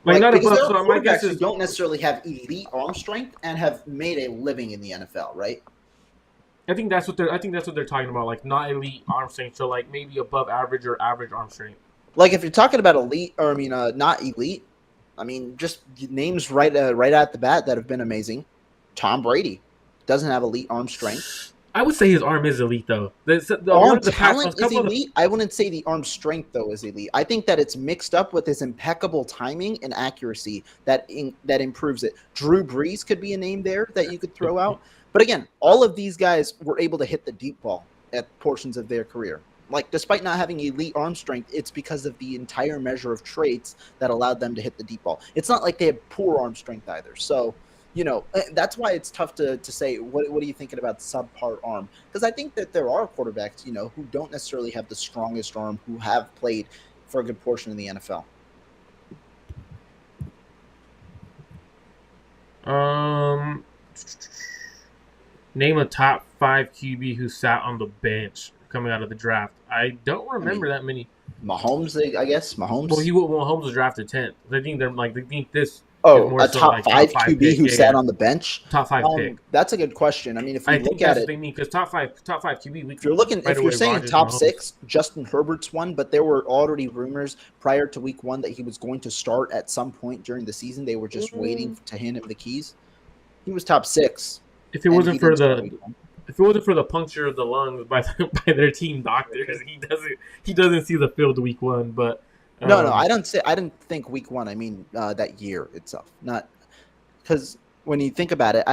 not because above? there are So my guess quarterbacks who is don't necessarily have elite arm strength and have made a living in the NFL, right? I think that's what they're talking about. Like, not elite arm strength, so like maybe above average or average arm strength. Like, if you're talking about elite, or not elite, I mean, just names right at the bat that have been amazing. Tom Brady doesn't have elite arm strength. I would say his arm is elite, though. The arm talent is elite. I wouldn't say the arm strength, though, is elite. I think that it's mixed up with his impeccable timing and accuracy that improves it. Drew Brees could be a name there that you could throw out. But again, all of these guys were able to hit the deep ball at portions of their career. Like, despite not having elite arm strength, it's because of the entire measure of traits that allowed them to hit the deep ball. It's not like they had poor arm strength either. So, that's why it's tough to say, what are you thinking about subpar arm? Because I think that there are quarterbacks, who don't necessarily have the strongest arm, who have played for a good portion of the NFL. Um, Name a top 5 QB who sat on the bench coming out of the draft. I don't I mean, remember that many. Mahomes, I guess. Well, Mahomes. Mahomes was drafted 10th. They think this is Oh, more a so top like top five five QB pick. who Yeah, sat yeah, on the bench. top 5 pick. That's a good question. I mean, if we I look think at that's what it, they mean because top five QB. We if you're looking, right if you're away saying Rodgers, top Mahomes. 6, Justin Herbert's one, but there were already rumors prior to week 1 that he was going to start at some point during the season. They were just waiting to hand him the keys. He was top 6, If it and wasn't he for didn't start the week 1. if it wasn't for the puncture of the lungs by by their team doctors, he doesn't see the field week 1. But No, I didn't think week 1. I mean that year itself, not because when you think about it,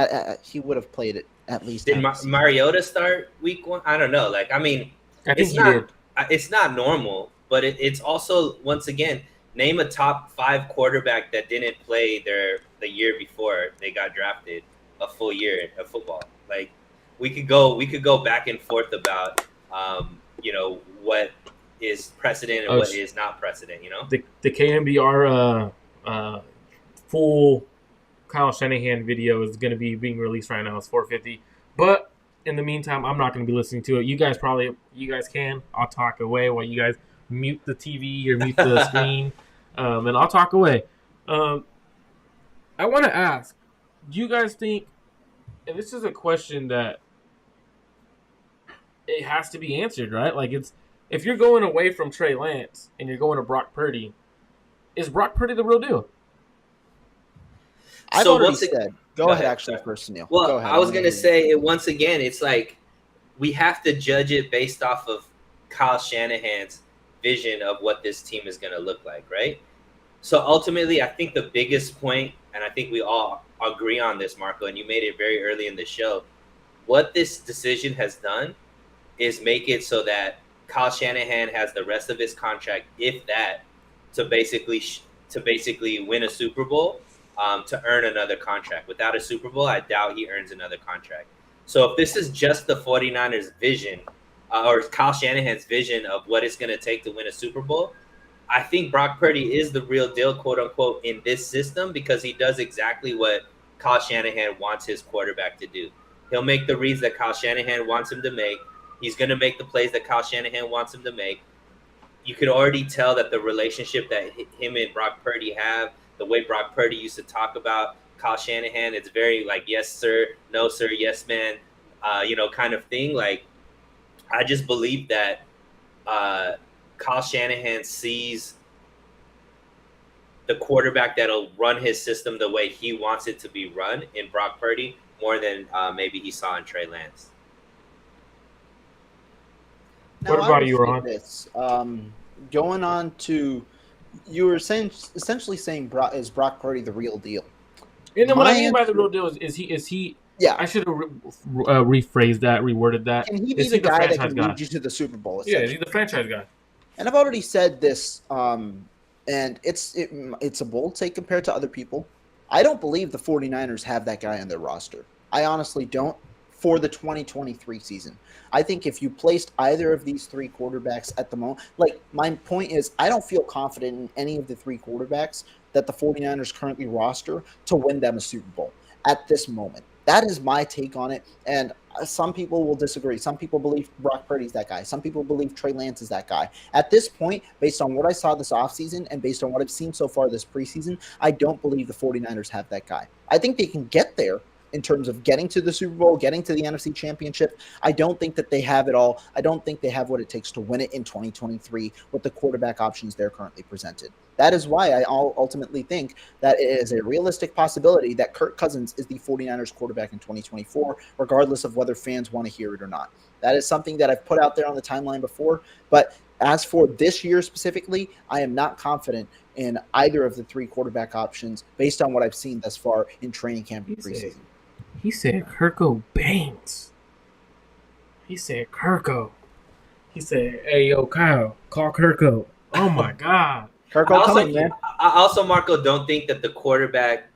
he would have played it at least Did half the season. Mariota start week 1? I don't know. Like, I mean, I think it's he not did. it's not normal, but it's also, once again, name a top 5 quarterback that didn't play the year before they got drafted a full year of football. Like, we could go back and forth about what is precedent and what is not precedent. The KMBR full Kyle Shanahan video is going to be being released right now. It's 4:50. But in the meantime, I'm not going to be listening to it. You guys can. I'll talk away while you guys mute the TV or mute the screen, and I'll talk away. I want to ask, do you guys think, and this is a question that it has to be answered, right? Like, if you're going away from Trey Lance and you're going to Brock Purdy, is Brock Purdy the real deal? I've already said. Go ahead, actually, first, Suneil. Well, Go ahead. I was going to say it once again. It's like we have to judge it based off of Kyle Shanahan's vision of what this team is going to look like, right? So ultimately, I think the biggest point, and I think we all agree on this, Marco, and you made it very early in the show, what this decision has done is make it so that Kyle Shanahan has the rest of his contract, if that, to basically win a Super Bowl, to earn another contract. Without a Super Bowl, I doubt he earns another contract. So if this is just the 49ers' vision, or Kyle Shanahan's vision of what it's going to take to win a Super Bowl, I think Brock Purdy is the real deal, quote unquote, in this system, because he does exactly what Kyle Shanahan wants his quarterback to do. He'll make the reads that Kyle Shanahan wants him to make. He's going to make the plays that Kyle Shanahan wants him to make. You could already tell that the relationship that him and Brock Purdy have, the way Brock Purdy used to talk about Kyle Shanahan, it's very like, yes, sir, no, sir, yes, man, kind of thing. Like, I just believe that Kyle Shanahan sees the quarterback that'll run his system the way he wants it to be run in Brock Purdy more than maybe he saw in Trey Lance. What about you, Rohan? Going on to, you were essentially saying, is Brock Purdy the real deal? And then what I mean by the real deal is he? Yeah, I should have rephrased that, reworded that. Can he be the guy that can lead you to the Super Bowl? Yeah, is he the franchise guy? And I've already said this, and it's a bold take compared to other people. I don't believe the 49ers have that guy on their roster. I honestly don't for the 2023 season. I think if you placed either of these 3 quarterbacks at the moment, like, my point is, I don't feel confident in any of the 3 quarterbacks that the 49ers currently roster to win them a Super Bowl at this moment. That is my take on it, and some people will disagree. Some people believe Brock Purdy's that guy. Some people believe Trey Lance is that guy. At this point, based on what I saw this offseason and based on what I've seen so far this preseason, I don't believe the 49ers have that guy. I think they can get there in terms of getting to the Super Bowl, getting to the NFC Championship. I don't think that they have it all. I don't think they have what it takes to win it in 2023 with the quarterback options they're currently presented. That is why I ultimately think that it is a realistic possibility that Kirk Cousins is the 49ers quarterback in 2024, regardless of whether fans want to hear it or not. That is something that I've put out there on the timeline before. But as for this year specifically, I am not confident in either of the 3 quarterback options based on what I've seen thus far in training camp and preseason. He said Kirko Banks. He said Kirko. He said, hey, yo, Kyle, call Kirko. Oh, my God. Kirko, I also, Marco, don't think that the quarterback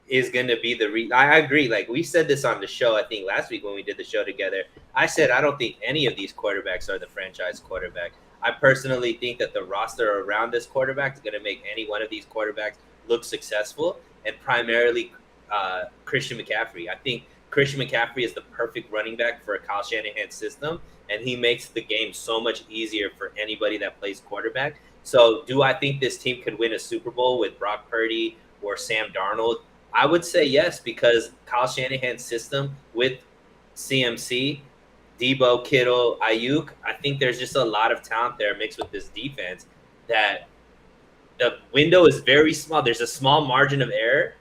is going to be the I agree. Like, we said this on the show, I think, last week when we did the show together. I said I don't think any of these quarterbacks are the franchise quarterback. I personally think that the roster around this quarterback is going to make any one of these quarterbacks look successful, and primarily Christian McCaffrey. I think Christian McCaffrey is the perfect running back for a Kyle Shanahan system, and he makes the game so much easier for anybody that plays quarterback. So, do I think this team could win a Super Bowl with Brock Purdy or Sam Darnold? I would say yes, because Kyle Shanahan's system with CMC, Debo, Kittle, Ayuk, I think there's just a lot of talent there mixed with this defense that the window is very small. There's a small margin of error.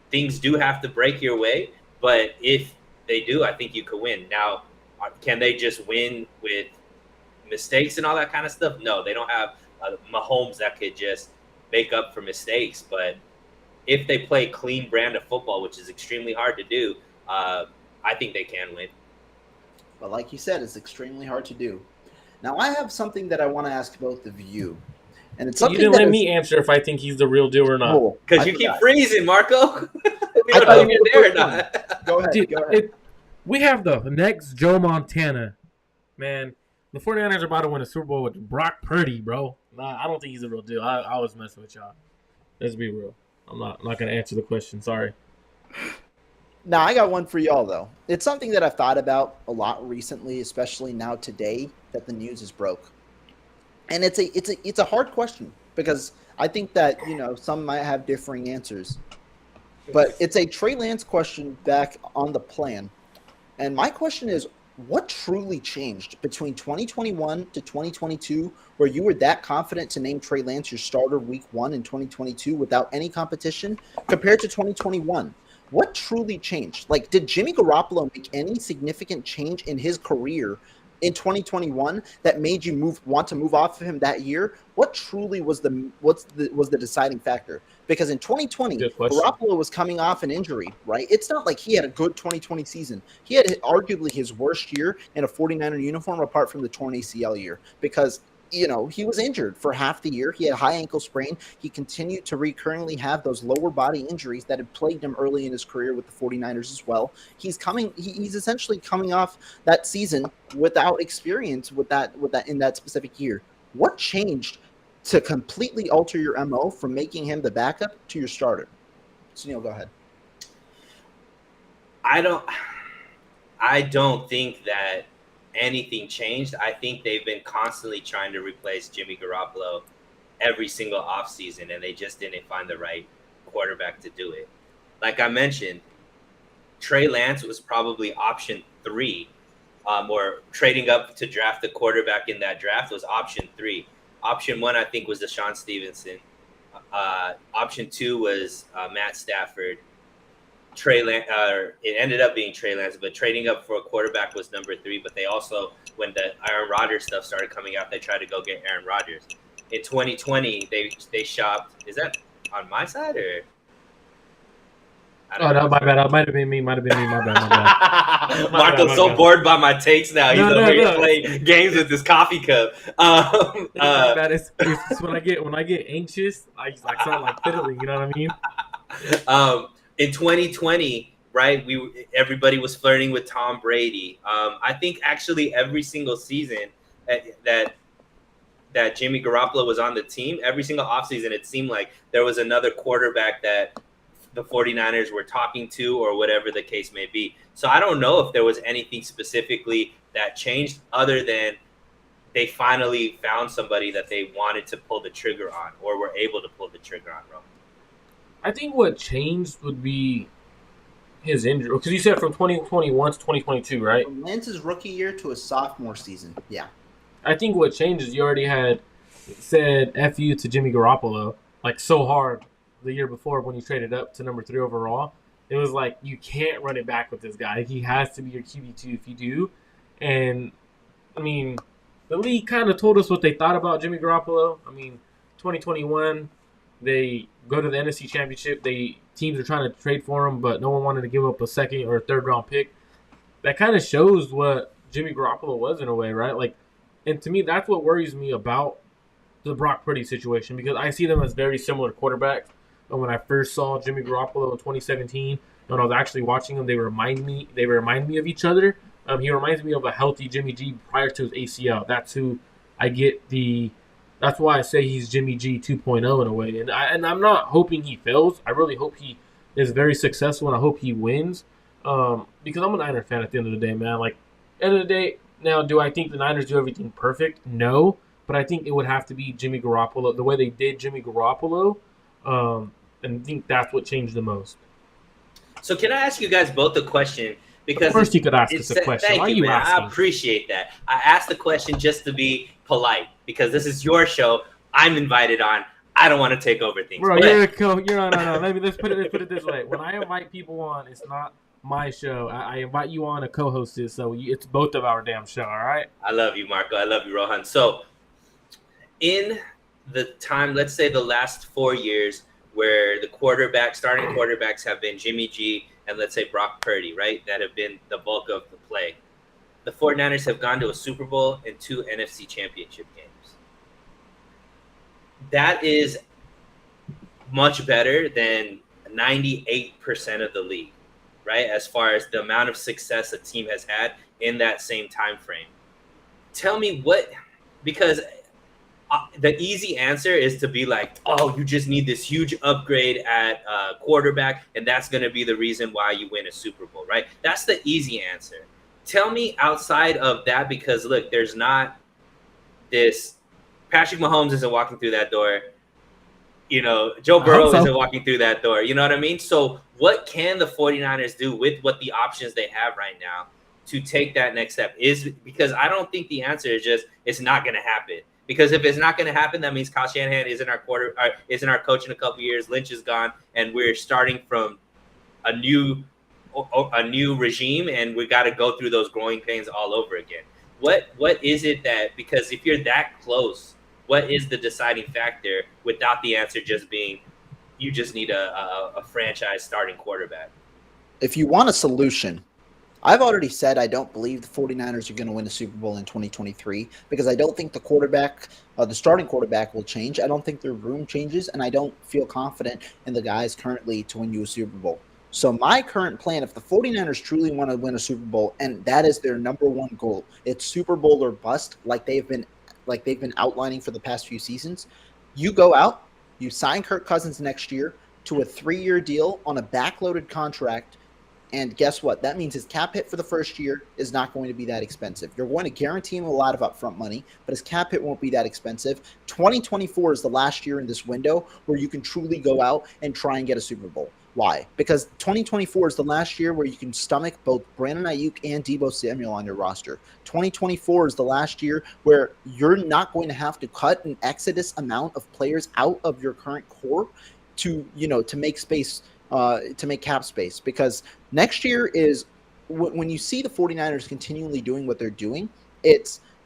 Things do have to break your way, but if they do, I think you could win. Now, can they just win with mistakes and all that kind of stuff? No, they don't have Mahomes that could just make up for mistakes. But if they play clean brand of football, which is extremely hard to do, I think they can win. But like you said, it's extremely hard to do. Now, I have something that I want to ask both of you. And it's something you didn't let me answer if I think he's the real deal or not. Because you keep freezing, Marco. We I don't thought know you if were you're the there or first not. Go ahead. Dude, Go ahead. we have the next Joe Montana. Man, the 49ers are about to win a Super Bowl with Brock Purdy, bro. Nah, I don't think he's the real deal. I was messing with y'all. Let's be real. I'm not going to answer the question. Sorry. Now, I got one for y'all, though. It's something that I've thought about a lot recently, especially now today that the news is broke. And it's a hard question because I think that, some might have differing answers. But it's a Trey Lance question back on the plan. And my question is, what truly changed between 2021 to 2022 where you were that confident to name Trey Lance your starter week 1 in 2022 without any competition compared to 2021? What truly changed? Like, did Jimmy Garoppolo make any significant change in his career in 2021 that made you want to move off of him that year? What truly was the deciding factor? Because in 2020, Garoppolo was coming off an injury, right? It's not like he had a good 2020 season. He had arguably his worst year in a 49er uniform apart from the torn ACL year because he was injured for half the year. He had a high ankle sprain. He continued to recurrently have those lower body injuries that had plagued him early in his career with the 49ers as well. He's essentially coming off that season without experience with that in that specific year. What changed to completely alter your MO from making him the backup to your starter? Suneil, go ahead. I don't think that anything changed. I think they've been constantly trying to replace Jimmy Garoppolo every single offseason, and they just didn't find the right quarterback to do it. Like I mentioned, Trey Lance was probably option 3, or trading up to draft the quarterback in that draft was option 3. Option 1, I think, was Deshaun Stevenson. Option 2 was Matt Stafford. Trey Lance, it ended up being Trey Lance, but trading up for a quarterback was number 3. But they also, when the Aaron Rodgers stuff started coming out, they tried to go get Aaron Rodgers. In 2020, they shopped. Is that on my side or? Oh, no, my bad. Might have been me. My bad. Marco's so bored by my takes now. He's over here playing games with his coffee cup. It's when I get anxious, I start like fiddling. You know what I mean? In 2020, right, everybody was flirting with Tom Brady. I think actually every single season that Jimmy Garoppolo was on the team, every single offseason, it seemed like there was another quarterback that the 49ers were talking to or whatever the case may be. So I don't know if there was anything specifically that changed other than they finally found somebody that they wanted to pull the trigger on or were able to pull the trigger on, Rohan. I think what changed would be his injury. Because you said from 2021 to 2022, right? From Lance's rookie year to his sophomore season. Yeah. I think what changed is you already had said F you to Jimmy Garoppolo like so hard the year before when you traded up to number 3 overall. It was like, you can't run it back with this guy. He has to be your QB2 if you do. And, I mean, the league kind of told us what they thought about Jimmy Garoppolo. I mean, 2021, they go to the NFC Championship. Teams are trying to trade for him, but no one wanted to give up a second or a third-round pick. That kind of shows what Jimmy Garoppolo was in a way, right? Like, and to me, that's what worries me about the Brock Purdy situation because I see them as very similar quarterbacks. And when I first saw Jimmy Garoppolo in 2017, when I was actually watching them, they remind me of each other. He reminds me of a healthy Jimmy G prior to his ACL. That's who I get that's why I say he's Jimmy G 2.0 in a way. And I'm not hoping he fails. I really hope he is very successful, and I hope he wins. Because I'm a Niner fan at the end of the day, man. Like, end of the day, now, do I think the Niners do everything perfect? No, but I think it would have to be Jimmy Garoppolo, the way they did Jimmy Garoppolo, and I think that's what changed the most. So can I ask you guys both a question? Because Of course, you could ask us a question. Thank Why are you, you man. asking? I appreciate that. I asked the question just to be polite because this is your show. I'm invited on. I don't want to take over things. Bro, But you're no. Let's put it this way. When I invite people on, it's not my show. I invite you on to co-host it, so it's both of our damn show. All right. I love you, Marco. I love you, Rohan. So in the time, let's say the last 4 years, where the starting quarterbacks have been Jimmy G and let's say Brock Purdy, right? That have been the bulk of the play. The 49ers have gone to a Super Bowl and 2 NFC championship games. That is much better than 98% of the league, right? As far as the amount of success a team has had in that same time frame. Tell me because the easy answer is to be like, oh, you just need this huge upgrade at quarterback, and that's going to be the reason why you win a Super Bowl, right? That's the easy answer. Tell me outside of that, because look, there's not this. Patrick Mahomes isn't walking through that door. Joe Burrow isn't walking through that door. You know what I mean? So what can the 49ers do with what the options they have right now to take that next step? Because I don't think the answer is just it's not going to happen. Because if it's not going to happen, that means Kyle Shanahan isn't our coach in a couple of years. Lynch is gone, and we're starting from a new regime, and we got to go through those growing pains all over again. What is it that, because if you're that close, what is the deciding factor without the answer just being you just need a franchise starting quarterback? If you want a solution, I've already said I don't believe the 49ers are going to win a Super Bowl in 2023 because I don't think the starting quarterback will change. I don't think their room changes, and I don't feel confident in the guys currently to win you a Super Bowl. So my current plan, if the 49ers truly want to win a Super Bowl, and that is their number one goal, it's Super Bowl or bust, like they've been outlining for the past few seasons, you go out, you sign Kirk Cousins next year to a 3-year deal on a backloaded contract. And guess what? That means his cap hit for the first year is not going to be that expensive. You're going to guarantee him a lot of upfront money, but his cap hit won't be that expensive. 2024 is the last year in this window where you can truly go out and try and get a Super Bowl. Why? Because 2024 is the last year where you can stomach both Brandon Ayuk and Deebo Samuel on your roster. 2024 is the last year where you're not going to have to cut an exodus amount of players out of your current core to make space, to make cap space. Because next year is when you see the 49ers continually doing what they're doing,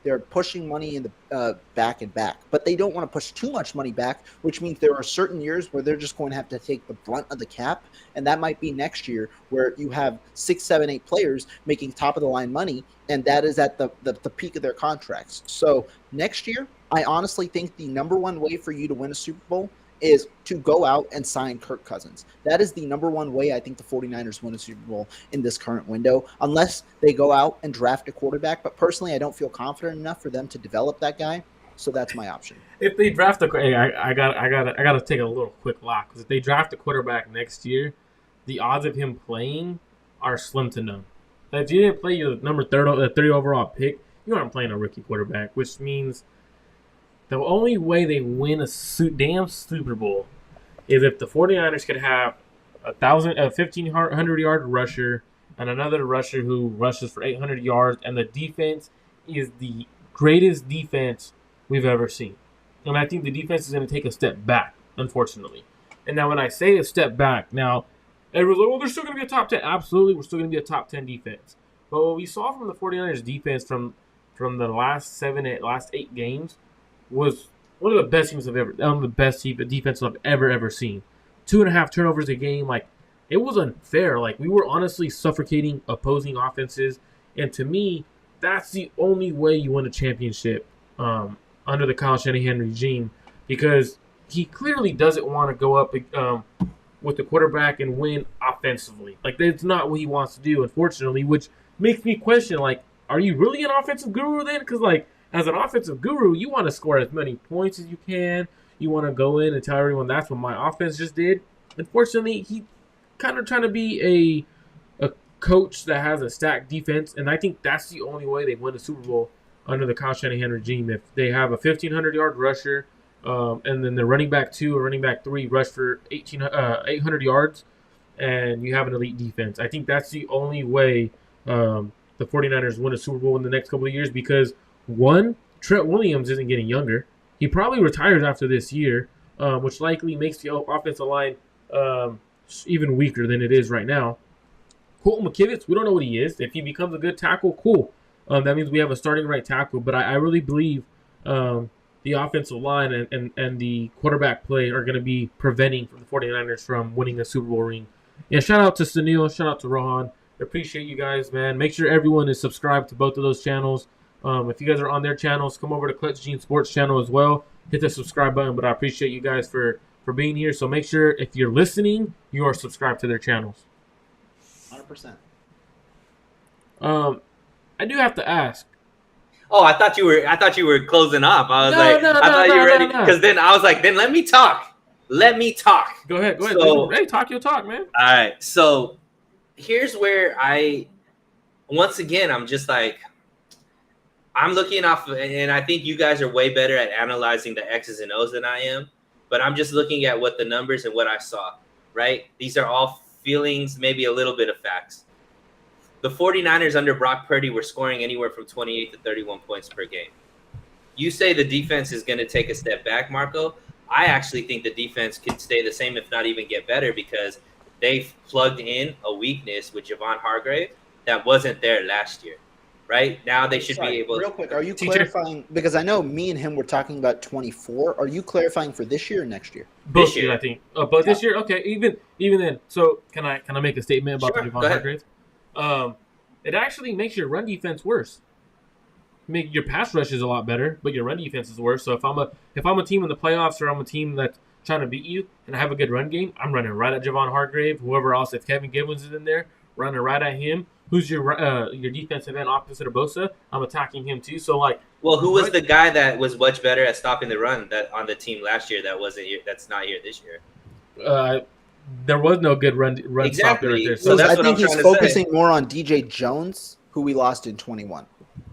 they're pushing money in the back, but they don't want to push too much money back, which means there are certain years where they're just going to have to take the brunt of the cap, and that might be next year where you have 6, 7, 8 players making top of the line money, and that is at the peak of their contracts. So next year, I honestly think the number one way for you to win a Super Bowl is to go out and sign Kirk Cousins. That is the number one way I think the 49ers win a Super Bowl in this current window, unless they go out and draft a quarterback. But personally, I don't feel confident enough for them to develop that guy, so that's my option. If they draft I gotta take a little quick lock, because if they draft a quarterback next year, the odds of him playing are slim to none. If you didn't play your number 30 overall pick, you aren't playing a rookie quarterback, which means the only way they win a damn Super Bowl is if the 49ers could have a 1,500-yard rusher and another rusher who rushes for 800 yards, and the defense is the greatest defense we've ever seen. And I think the defense is going to take a step back, unfortunately. And now when I say a step back, now everyone's like, well, they're still going to be a top 10. Absolutely, we're still going to be a top 10 defense. But what we saw from the 49ers defense from the last 8 games was one of the best teams defenses I've ever seen. 2.5 turnovers a game, it was unfair. We were honestly suffocating opposing offenses, and to me, that's the only way you win a championship under the Kyle Shanahan regime, because he clearly doesn't want to go up with the quarterback and win offensively. That's not what he wants to do, unfortunately, which makes me question, are you really an offensive guru then? Because as an offensive guru, you want to score as many points as you can. You want to go in and tell everyone that's what my offense just did. Unfortunately, kind of trying to be a coach that has a stacked defense, and I think that's the only way they win a Super Bowl under the Kyle Shanahan regime. If they have a 1,500-yard rusher, and then the running back 2 or running back 3 rush for 800 yards, and you have an elite defense. I think that's the only way the 49ers win a Super Bowl in the next couple of years because, one, Trent Williams isn't getting younger. He probably retires after this year, which likely makes the offensive line even weaker than it is right now. Colton McKivitz, we don't know what he is. If he becomes a good tackle, cool. That means we have a starting right tackle. But I really believe the offensive line and the quarterback play are going to be preventing the 49ers from winning a Super Bowl ring. Yeah, shout out to Suneil. Shout out to Rohan. I appreciate you guys, man. Make sure everyone is subscribed to both of those channels. If you guys are on their channels, come over to Clutch Gene Sports channel as well. Hit the subscribe button. But I appreciate you guys for being here. So make sure if you're listening, you are subscribed to their channels. 100%. I do have to ask. Oh, I thought you were closing off. I was No, like, no, I thought no, you were ready no. because then I was like, then let me talk. Let me talk. Go ahead. So, Hey, talk your talk, man. All right. So here's where once again, I'm just like, I'm looking off, and I think you guys are way better at analyzing the X's and O's than I am. But I'm just looking at what the numbers and what I saw, right? These are all feelings, maybe a little bit of facts. The 49ers under Brock Purdy were scoring anywhere from 28 to 31 points per game. You say the defense is going to take a step back, Marco. I actually think the defense could stay the same, if not even get better, because they've plugged in a weakness with Javon Hargrave that wasn't there last year, right? Now they should be able. Real quick, are you clarifying? Because I know me and him were talking about 24. Are you clarifying for this year or next year? Both year, I think. But this year, okay. Even then. So can I make a statement about the Javon Hargrave? It actually makes your run defense worse. Make your pass rush is a lot better, but your run defense is worse. So if I'm a team in the playoffs or I'm a team that's trying to beat you and I have a good run game, I'm running right at Javon Hargrave. Whoever else, if Kevin Gibbons is in there, running right at him. Who's your defensive end opposite of Bosa? I'm attacking him too. So well, who was the guy that was much better at stopping the run that on the team last year that wasn't here? That's not here this year. There was no good run stopper right there. So that's I what think I'm he's focusing more on DJ Jones, who we lost in 21.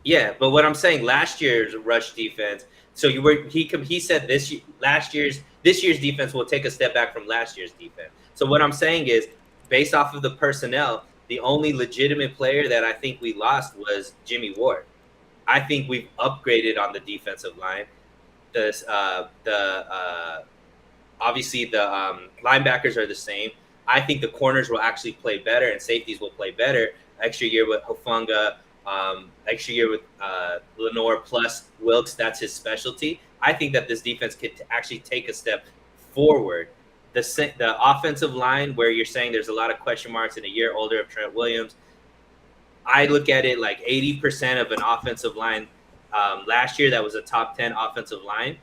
Yeah, but what I'm saying, last year's rush defense. So he said this year's defense will take a step back from last year's defense. So what I'm saying is, based off of the personnel, the only legitimate player that I think we lost was Jimmy Ward. I think we've upgraded on the defensive line. Obviously the linebackers are the same. I think the corners will actually play better and safeties will play better. Extra year with Hufanga, extra year with Lenore plus Wilkes. That's his specialty. I think that this defense could actually take a step forward. The offensive line, where you're saying there's a lot of question marks and a year older of Trent Williams, I look at it like 80% of an offensive line last year that was a top 10 offensive line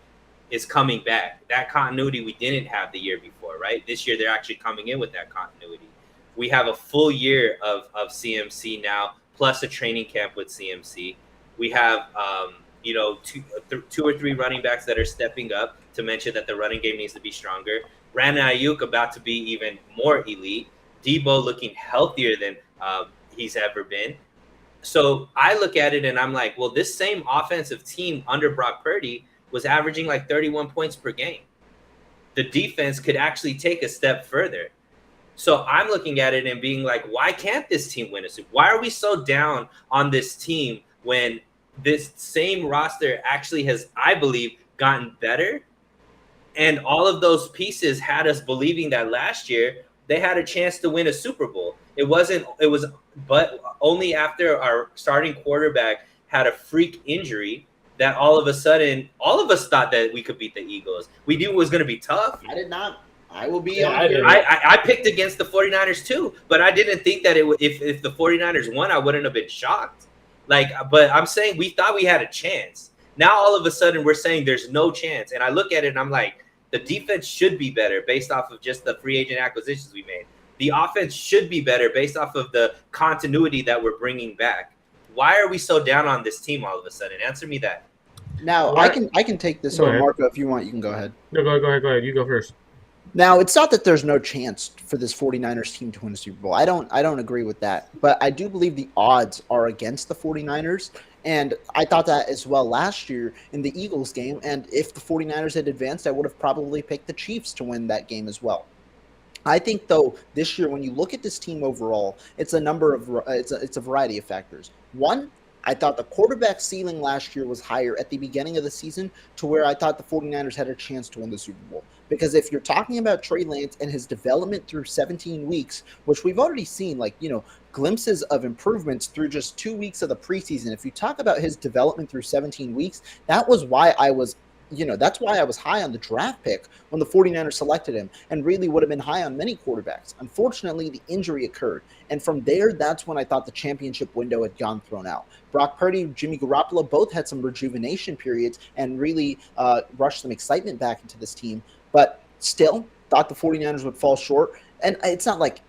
is coming back. That continuity we didn't have the year before, right? This year they're actually coming in with that continuity. We have a full year of CMC now, plus a training camp with CMC. We have two or three running backs that are stepping up, to mention that the running game needs to be stronger. Brandon Ayuk about to be even more elite. Debo looking healthier than he's ever been. So I look at it and I'm like, well, this same offensive team under Brock Purdy was averaging like 31 points per game. The defense could actually take a step further. So I'm looking at it and being like, why can't this team win a Super Bowl? Why are we so down on this team when this same roster actually has, I believe, gotten better? And all of those pieces had us believing that last year they had a chance to win a Super Bowl. But only after our starting quarterback had a freak injury that all of a sudden, all of us thought that we could beat the Eagles. We knew it was going to be tough. I did not. I will be. I picked against the 49ers too, but I didn't think that if the 49ers won, I wouldn't have been shocked. But I'm saying we thought we had a chance. Now all of a sudden we're saying there's no chance. And I look at it and I'm like, the defense should be better based off of just the free agent acquisitions we made. The offense should be better based off of the continuity that we're bringing back. Why are we so down on this team all of a sudden? Answer me that. Now, I can take this over, Marco, if you want. You can go ahead. No, go ahead. You go first. Now, it's not that there's no chance for this 49ers team to win the Super Bowl. I don't agree with that. But I do believe the odds are against the 49ers. And I thought that as well last year in the Eagles game. And if the 49ers had advanced, I would have probably picked the Chiefs to win that game as well. I think, though, this year when you look at this team overall, it's a variety of factors. One, I thought the quarterback ceiling last year was higher at the beginning of the season to where I thought the 49ers had a chance to win the Super Bowl. Because if you're talking about Trey Lance and his development through 17 weeks, which we've already seen, glimpses of improvements through just 2 weeks of the preseason. If you talk about his development through 17 weeks, that was why I was that's why I was high on the draft pick when the 49ers selected him, and really would have been high on many quarterbacks. Unfortunately, the injury occurred. And from there, that's when I thought the championship window had gone thrown out. Brock Purdy, Jimmy Garoppolo both had some rejuvenation periods and really rushed some excitement back into this team. But still, thought the 49ers would fall short. And it's not like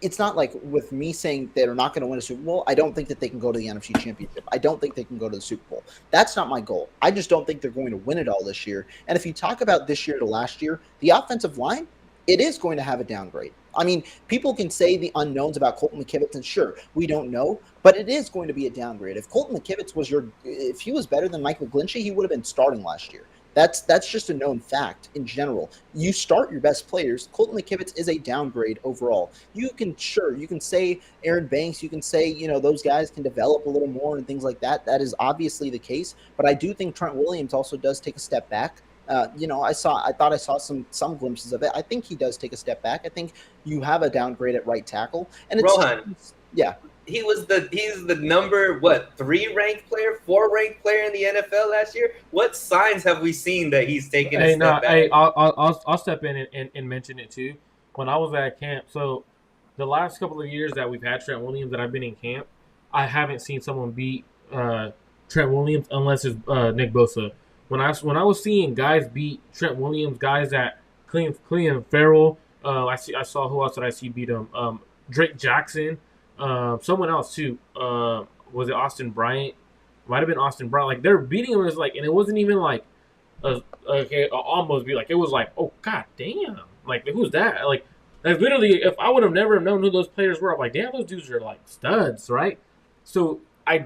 with me saying they're not going to win a Super Bowl. I don't think that they can go to the NFC Championship. I don't think they can go to the Super Bowl. That's not my goal. I just don't think they're going to win it all this year. And if you talk about this year to last year, the offensive line, it is going to have a downgrade. I mean, people can say the unknowns about Colton McKivitz, and sure, we don't know, but it is going to be a downgrade. If Colton McKivitz if he was better than Michael Glinchey, he would have been starting last year. That's just a known fact in general. You start your best players. Colton McKivitz is a downgrade overall. You can say Aaron Banks, you can say, those guys can develop a little more and things like that. That is obviously the case. But I do think Trent Williams also does take a step back. I thought I saw some glimpses of it. I think he does take a step back. I think you have a downgrade at right tackle. And Rohan. Yeah. He's the number 3 ranked player, 4 ranked player in the NFL last year. What signs have we seen that he's taking a step back? Hey, I'll step in and mention it too. When I was at camp, so the last couple of years that we've had Trent Williams that I've been in camp, I haven't seen someone beat Trent Williams unless it's Nick Bosa. When I was seeing guys beat Trent Williams, guys that Clelin Ferrell, I saw who else did I see beat him? Drake Jackson. Someone else too. Was it Austin Bryant? Might have been Austin Bryant. Like they're beating him, and it wasn't even like almost be like it was like, oh god damn, like who's that? Like that's literally, if I would have never known who those players were, I'm like, damn, those dudes are like studs, right? So I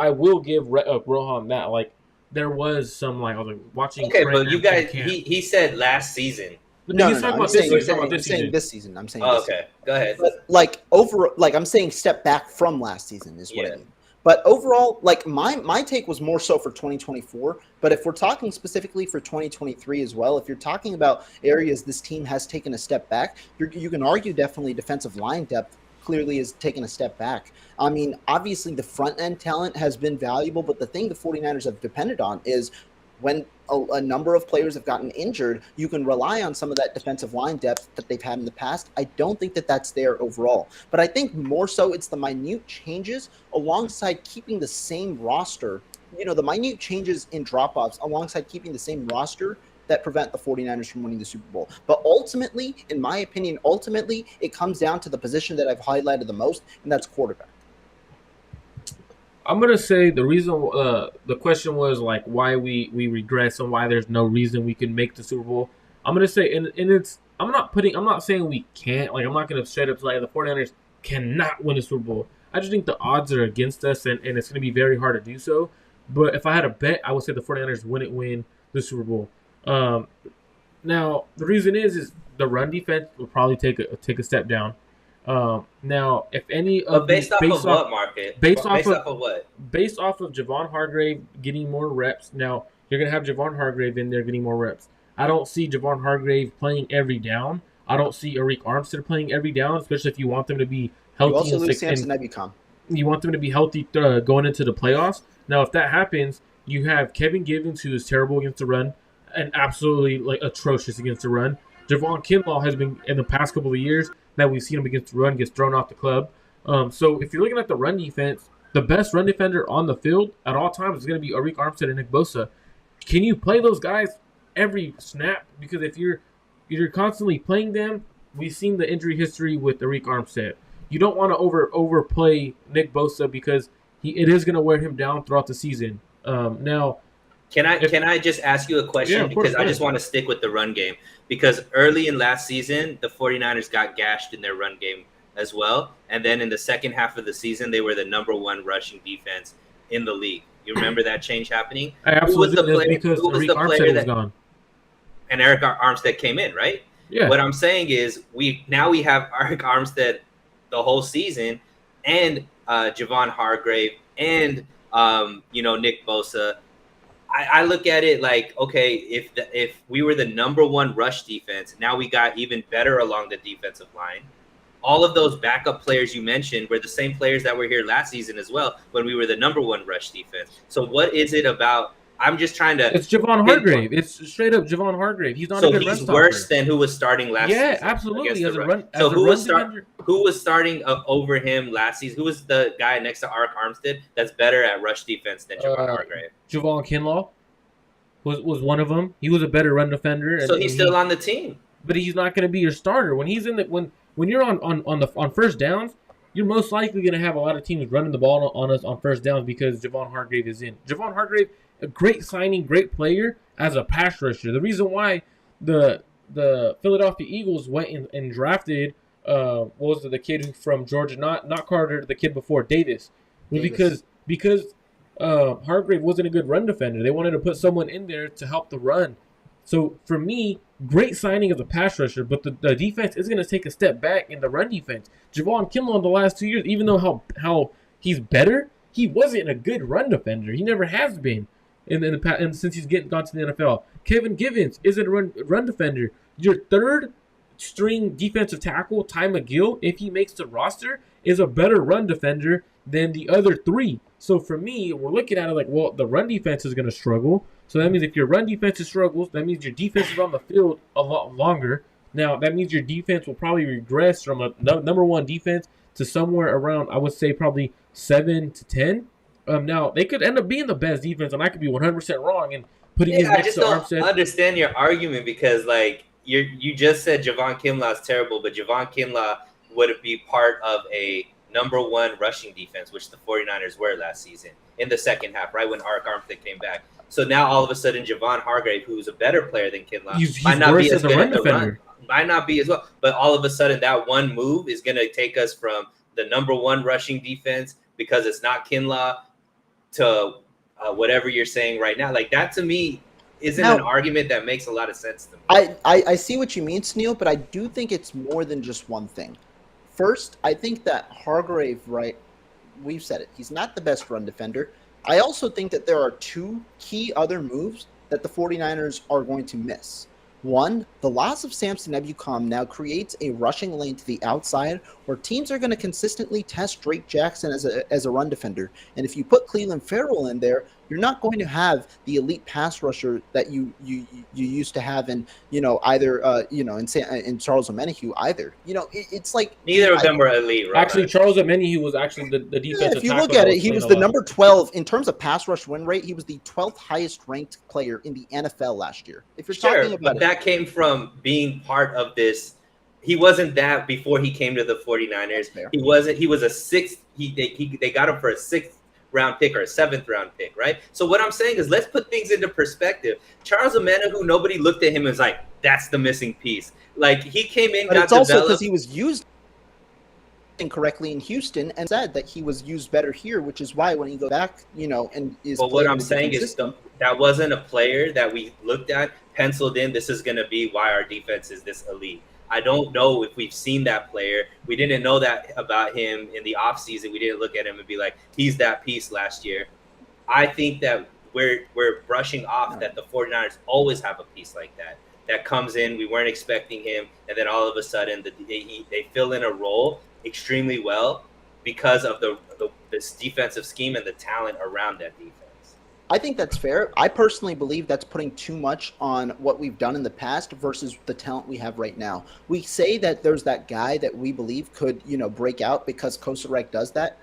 will give Rohan that. Like there was some I was like watching. Okay, but you guys, he said last season. No, I'm saying this season. Okay, go ahead. But I'm saying step back from last season is what I mean. But overall, my take was more so for 2024. But if we're talking specifically for 2023 as well, if you're talking about areas this team has taken a step back, you can argue definitely defensive line depth clearly has taken a step back. I mean, obviously the front end talent has been valuable, but the thing the 49ers have depended on is when a number of players have gotten injured, you can rely on some of that defensive line depth that they've had in the past. I don't think that that's there overall. But I think more so it's the minute changes alongside keeping the same roster, the minute changes in drop-offs alongside keeping the same roster that prevent the 49ers from winning the Super Bowl. But ultimately, in my opinion, it comes down to the position that I've highlighted the most, and that's quarterback. I'm gonna say the reason the question was like why we regress and why there's no reason we can make the Super Bowl. I'm gonna say and it's I'm not saying we can't, I'm not gonna straight up say the 49ers cannot win the Super Bowl. I just think the odds are against us and it's gonna be very hard to do so. But if I had a bet, I would say the 49ers wouldn't win the Super Bowl. Now the reason is the run defense will probably take a step down. Now, if any of based off of what market? Based off of what? Based off of Javon Hargrave getting more reps. Now you're gonna have Javon Hargrave in there getting more reps. I don't see Javon Hargrave playing every down. I don't see Arik Armstead playing every down, especially if you want them to be healthy. You also lose Samson Ebukam. You want them to be healthy going into the playoffs. Now, if that happens, you have Kevin Givens, who is terrible against the run and absolutely atrocious against the run. Javon Kinlaw has been in the past couple of years that we've seen him against the run gets thrown off the club. So if you're looking at the run defense, the best run defender on the field at all times is going to be Arik Armstead and Nick Bosa. Can you play those guys every snap? Because if you're constantly playing them, we've seen the injury history with Arik Armstead. You don't want to overplay Nick Bosa because it is going to wear him down throughout the season. Now, Can I just ask you a question? Yeah, of course, Because I just want to stick with the run game. Because early in last season, the 49ers got gashed in their run game as well. And then in the second half of the season, they were the number 1 rushing defense in the league. You remember that change happening? I absolutely do. That's because Who was Arik the Armstead player was that gone. and Eric Armstead came in, right? Yeah. What I'm saying is we have Eric Armstead the whole season, and Javon Hargrave, and Nick Bosa. I look at it like, okay, if we were the number 1 rush defense, now we got even better along the defensive line. All of those backup players you mentioned were the same players that were here last season as well when we were the number 1 rush defense. So what is it about? I'm just trying to. It's Javon Hargrave. It's straight up Javon Hargrave. He's not a good run stopper. So he's worse than who was starting last season. Yeah, absolutely. As a run defender. Who was starting over him last season? Who was the guy next to Arik Armstead that's better at rush defense than Javon Hargrave? Javon Kinlaw was one of them. He was a better run defender. So he's still on the team. But he's not going to be your starter when he's in the when you're on first downs. You're most likely going to have a lot of teams running the ball on us on first downs because Javon Hargrave is in. Javon Hargrave, a great signing, great player as a pass rusher. The reason why the Philadelphia Eagles went and drafted what was it, the kid from Georgia, not Carter, the kid before Davis, was because Hargrave wasn't a good run defender. They wanted to put someone in there to help the run. So for me, great signing as a pass rusher, but the defense is going to take a step back in the run defense. Javon Kinlaw in the last 2 years, even though how he's better, he wasn't a good run defender. He never has been in the past, and since he's gone to the NFL. Kevin Givens isn't a run defender. Your third string defensive tackle, Ty McGill, if he makes the roster, is a better run defender than the other 3. So for me, we're looking at it like, well, the run defense is going to struggle. So that means if your run defense struggles, that means your defense is on the field a lot longer. Now, that means your defense will probably regress from a number 1 defense to somewhere around, I would say, probably 7 to 10. Now, they could end up being the best defense, and I could be 100% wrong and putting his next to Armstead. I just don't understand your argument because, like, you just said Javon Kinlaw is terrible, but Javon Kinlaw would be part of a number 1 rushing defense, which the 49ers were last season in the second half, right when Arik Armstead came back. So now all of a sudden Javon Hargrave, who's a better player than Kinlaw, he's might not be as good at the run. Might not be as well. But all of a sudden that one move is going to take us from the number 1 rushing defense because it's not Kinlaw to whatever you're saying right now. Like that to me isn't an argument that makes a lot of sense to me. I see what you mean, Suneil, but I do think it's more than just one thing. First, I think that Hargrave, right, we've said it, he's not the best run defender. I also think that there are 2 key other moves that the 49ers are going to miss. One, the loss of Samson Ebukam now creates a rushing lane to the outside where teams are going to consistently test Drake Jackson as a run defender. And if you put Cleveland Farrell in there, you're not going to have the elite pass rusher that you used to have in, either, in Charles Omenihu either. It's like... Neither of them were elite, right? Actually, Charles Omenihu was actually the defensive if you look at it, he was the number 12. In terms of pass rush win rate, he was the 12th highest ranked player in the NFL last year. If you're talking about but that came from being part of this. He wasn't that before he came to the 49ers. He wasn't. He was a 6th. They got him for a 6th round pick or a 7th round pick, right? So what I'm saying is let's put things into perspective. Charles Omenihu, nobody looked at him and was like, that's the missing piece. Like he came in, but it's also because he was used incorrectly in Houston and said that he was used better here, which is why when he goes back, and is. But what I'm saying is that wasn't a player that we looked at, penciled in. This is going to be why our defense is this elite. I don't know if we've seen that player. We didn't know that about him in the offseason. We didn't look at him and be like, he's that piece last year. I think that we're brushing off that the 49ers always have a piece like that comes in. We weren't expecting him, and then all of a sudden they fill in a role extremely well because of this defensive scheme and the talent around that defense. I think that's fair. I personally believe that's putting too much on what we've done in the past versus the talent we have right now. We say that there's that guy that we believe could, break out because Kosarek does that.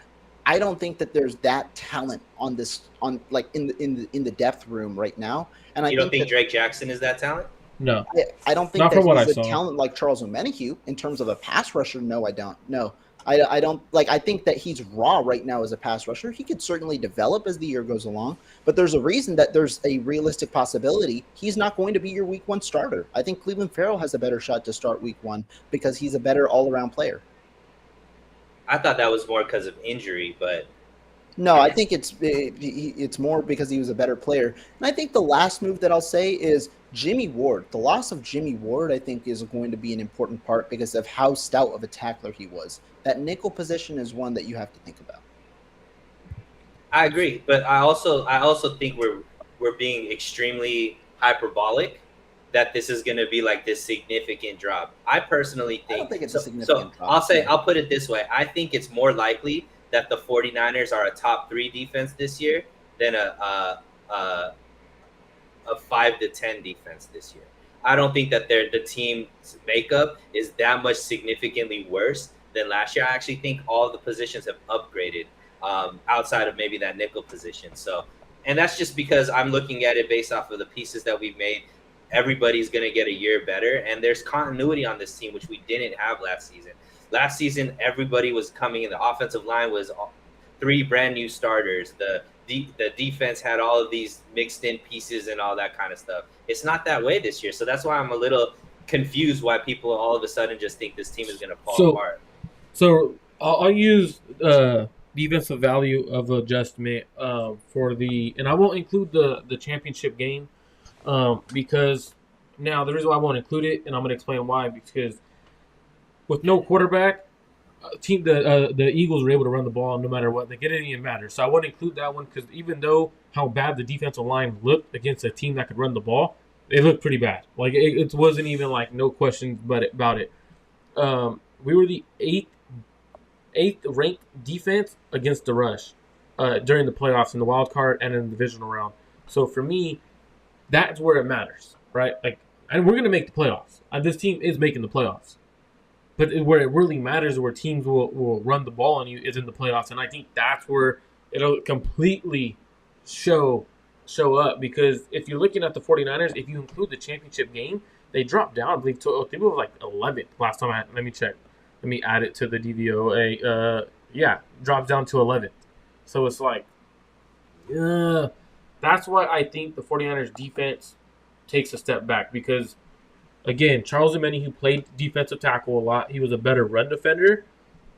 I don't think that there's that talent in the depth room right now. And you don't think Drake Jackson is that talent? No. I don't think that he's a talent like Charles Omenihu in terms of a pass rusher. No, I don't. No. I don't like. I think that he's raw right now as a pass rusher. He could certainly develop as the year goes along, but there's a reason that there's a realistic possibility he's not going to be your week 1 starter. I think Cleveland Farrell has a better shot to start week 1 because he's a better all around player. I thought that was more because of injury, but No, I think it's more because he was a better player. And I think the last move that I'll say is Jimmy Ward. The loss of Jimmy Ward, I think, is going to be an important part because of how stout of a tackler he was. That nickel position is one that you have to think about. I agree. But I also think we're being extremely hyperbolic that this is going to be like this significant drop. I personally think, I don't think it's a significant drop. I'll put it this way. I think it's more likely that the 49ers are a top 3 defense this year than a 5 to 10 defense this year. I don't think that the team's makeup is that much significantly worse than last year. I actually think all the positions have upgraded outside of maybe that nickel position. So, and that's just because I'm looking at it based off of the pieces that we've made. Everybody's going to get a year better, and there's continuity on this team, which we didn't have last season. Last season, everybody was coming in. The offensive line was 3 brand new starters. The defense had all of these mixed in pieces and all that kind of stuff. It's not that way this year. So that's why I'm a little confused why people all of a sudden just think this team is going to fall apart. So I'll use defensive value of adjustment for and I won't include the championship game because now the reason why I won't include it, and I'm going to explain why, because with no quarterback, the Eagles were able to run the ball no matter what. It didn't even matter. So I wouldn't include that one because even though how bad the defensive line looked against a team that could run the ball, they looked pretty bad. Like it wasn't even like no questions about it. We were the eighth ranked defense against the rush during the playoffs in the wild card and in the divisional round. So for me, that's where it matters, right? Like, and we're gonna make the playoffs. This team is making the playoffs. But where it really matters, where teams will run the ball on you, is in the playoffs. And I think that's where it'll completely show up. Because if you're looking at the 49ers, if you include the championship game, they dropped down, I believe, to it was like 11th last time. Let me check. Let me add it to the DVOA. Drops down to 11th. So it's like, that's why I think the 49ers defense takes a step back. Because again, Charles Omeni, who played defensive tackle a lot, he was a better run defender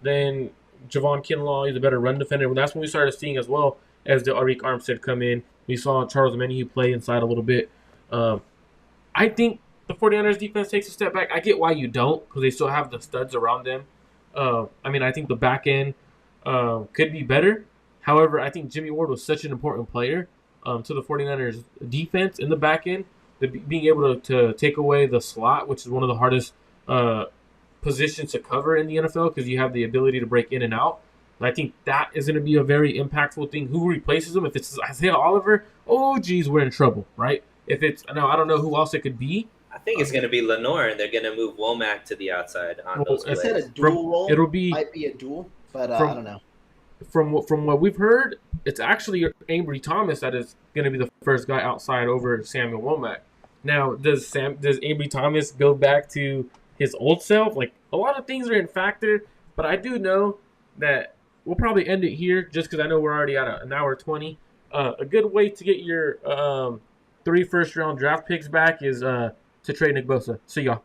than Javon Kinlaw. He's a better run defender. And that's when we started seeing, as well as the Arik Armstead come in. We saw Charles Omeni, who play inside a little bit. I think the 49ers defense takes a step back. I get why you don't, because they still have the studs around them. I think the back end could be better. However, I think Jimmy Ward was such an important player to the 49ers defense in the back end. Being able to take away the slot, which is one of the hardest positions to cover in the NFL, because you have the ability to break in and out. And I think that is going to be a very impactful thing. Who replaces him? If it's Isaiah Oliver, we're in trouble, right? If it's I don't know who else it could be. I think it's going to be Lenore, and they're going to move Womack to the outside on those plays. Is that a dual role? Might be a dual, but I don't know. From what we've heard, it's actually Ambry Thomas that is going to be the first guy outside over Samuel Womack. Now, does Ambry Thomas go back to his old self? Like, a lot of things are in factor, but I do know that we'll probably end it here just because I know we're already at an hour 20. A good way to get your 3 first-round draft picks back is to trade Nick Bosa. See y'all.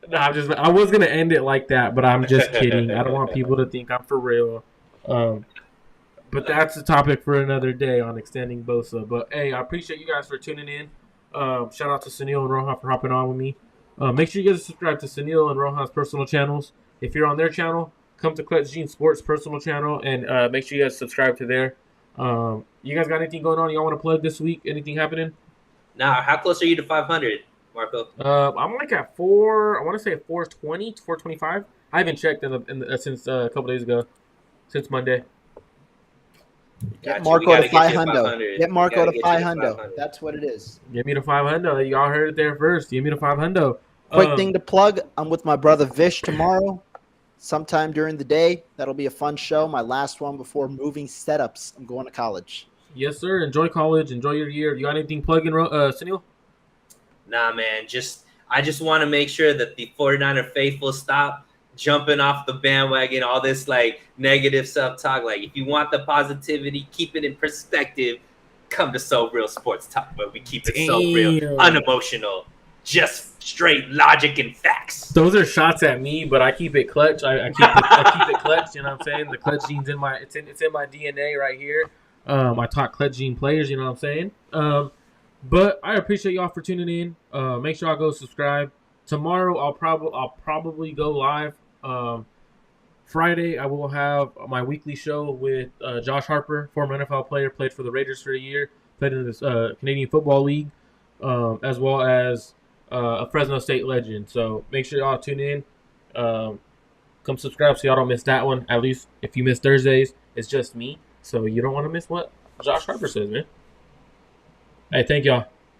No, I was gonna end it like that, but I'm just kidding. I don't want people to think I'm for real. But that's the topic for another day on extending Bosa. But hey, I appreciate you guys for tuning in. Shout out to Suneil and Rohan for hopping on with me. Make sure you guys subscribe to Suneil and Rohan's personal channels. If you're on their channel, come to Clutch Gene Sports personal channel and make sure you guys subscribe to there. You guys got anything going on y'all want to plug this week? Anything happening? Now, how close are you to 500, Marco? I'm like at 4. I want to say 420 to 425. I haven't checked since a couple days ago, since Monday. Get Marco to 500. Get Marco to 500. That's what it is. Give me the 500. Y'all heard it there first. Give me the 500. Quick thing to plug. I'm with my brother Vish tomorrow, sometime during the day. That'll be a fun show. My last one before moving setups. I'm going to college. Yes, sir. Enjoy college. Enjoy your year. You got anything plugging, Suneil? Nah, man. I just want to make sure that the 49er faithful stop jumping off the bandwagon, all this like negative self-talk. Like, if you want the positivity, keep it in perspective, come to So Real Sports Talk, where we keep it so real, unemotional, just straight logic and facts. Those are shots at me, but I keep it clutch. I keep it clutch. You know what I'm saying? The clutch gene's in my it's in my DNA right here. I taught clutch gene players. You know what I'm saying? But I appreciate y'all for tuning in. Make sure y'all go subscribe. Tomorrow I'll probably go live. Friday I will have my weekly show with Josh Harper, former NFL player, played for the Raiders for a year, played in this Canadian Football League, as well as a Fresno State legend. So make sure y'all tune in. Come subscribe so y'all don't miss that one. At least if you miss Thursdays, it's just me. So you don't want to miss what Josh Harper says, man. Hey, thank y'all.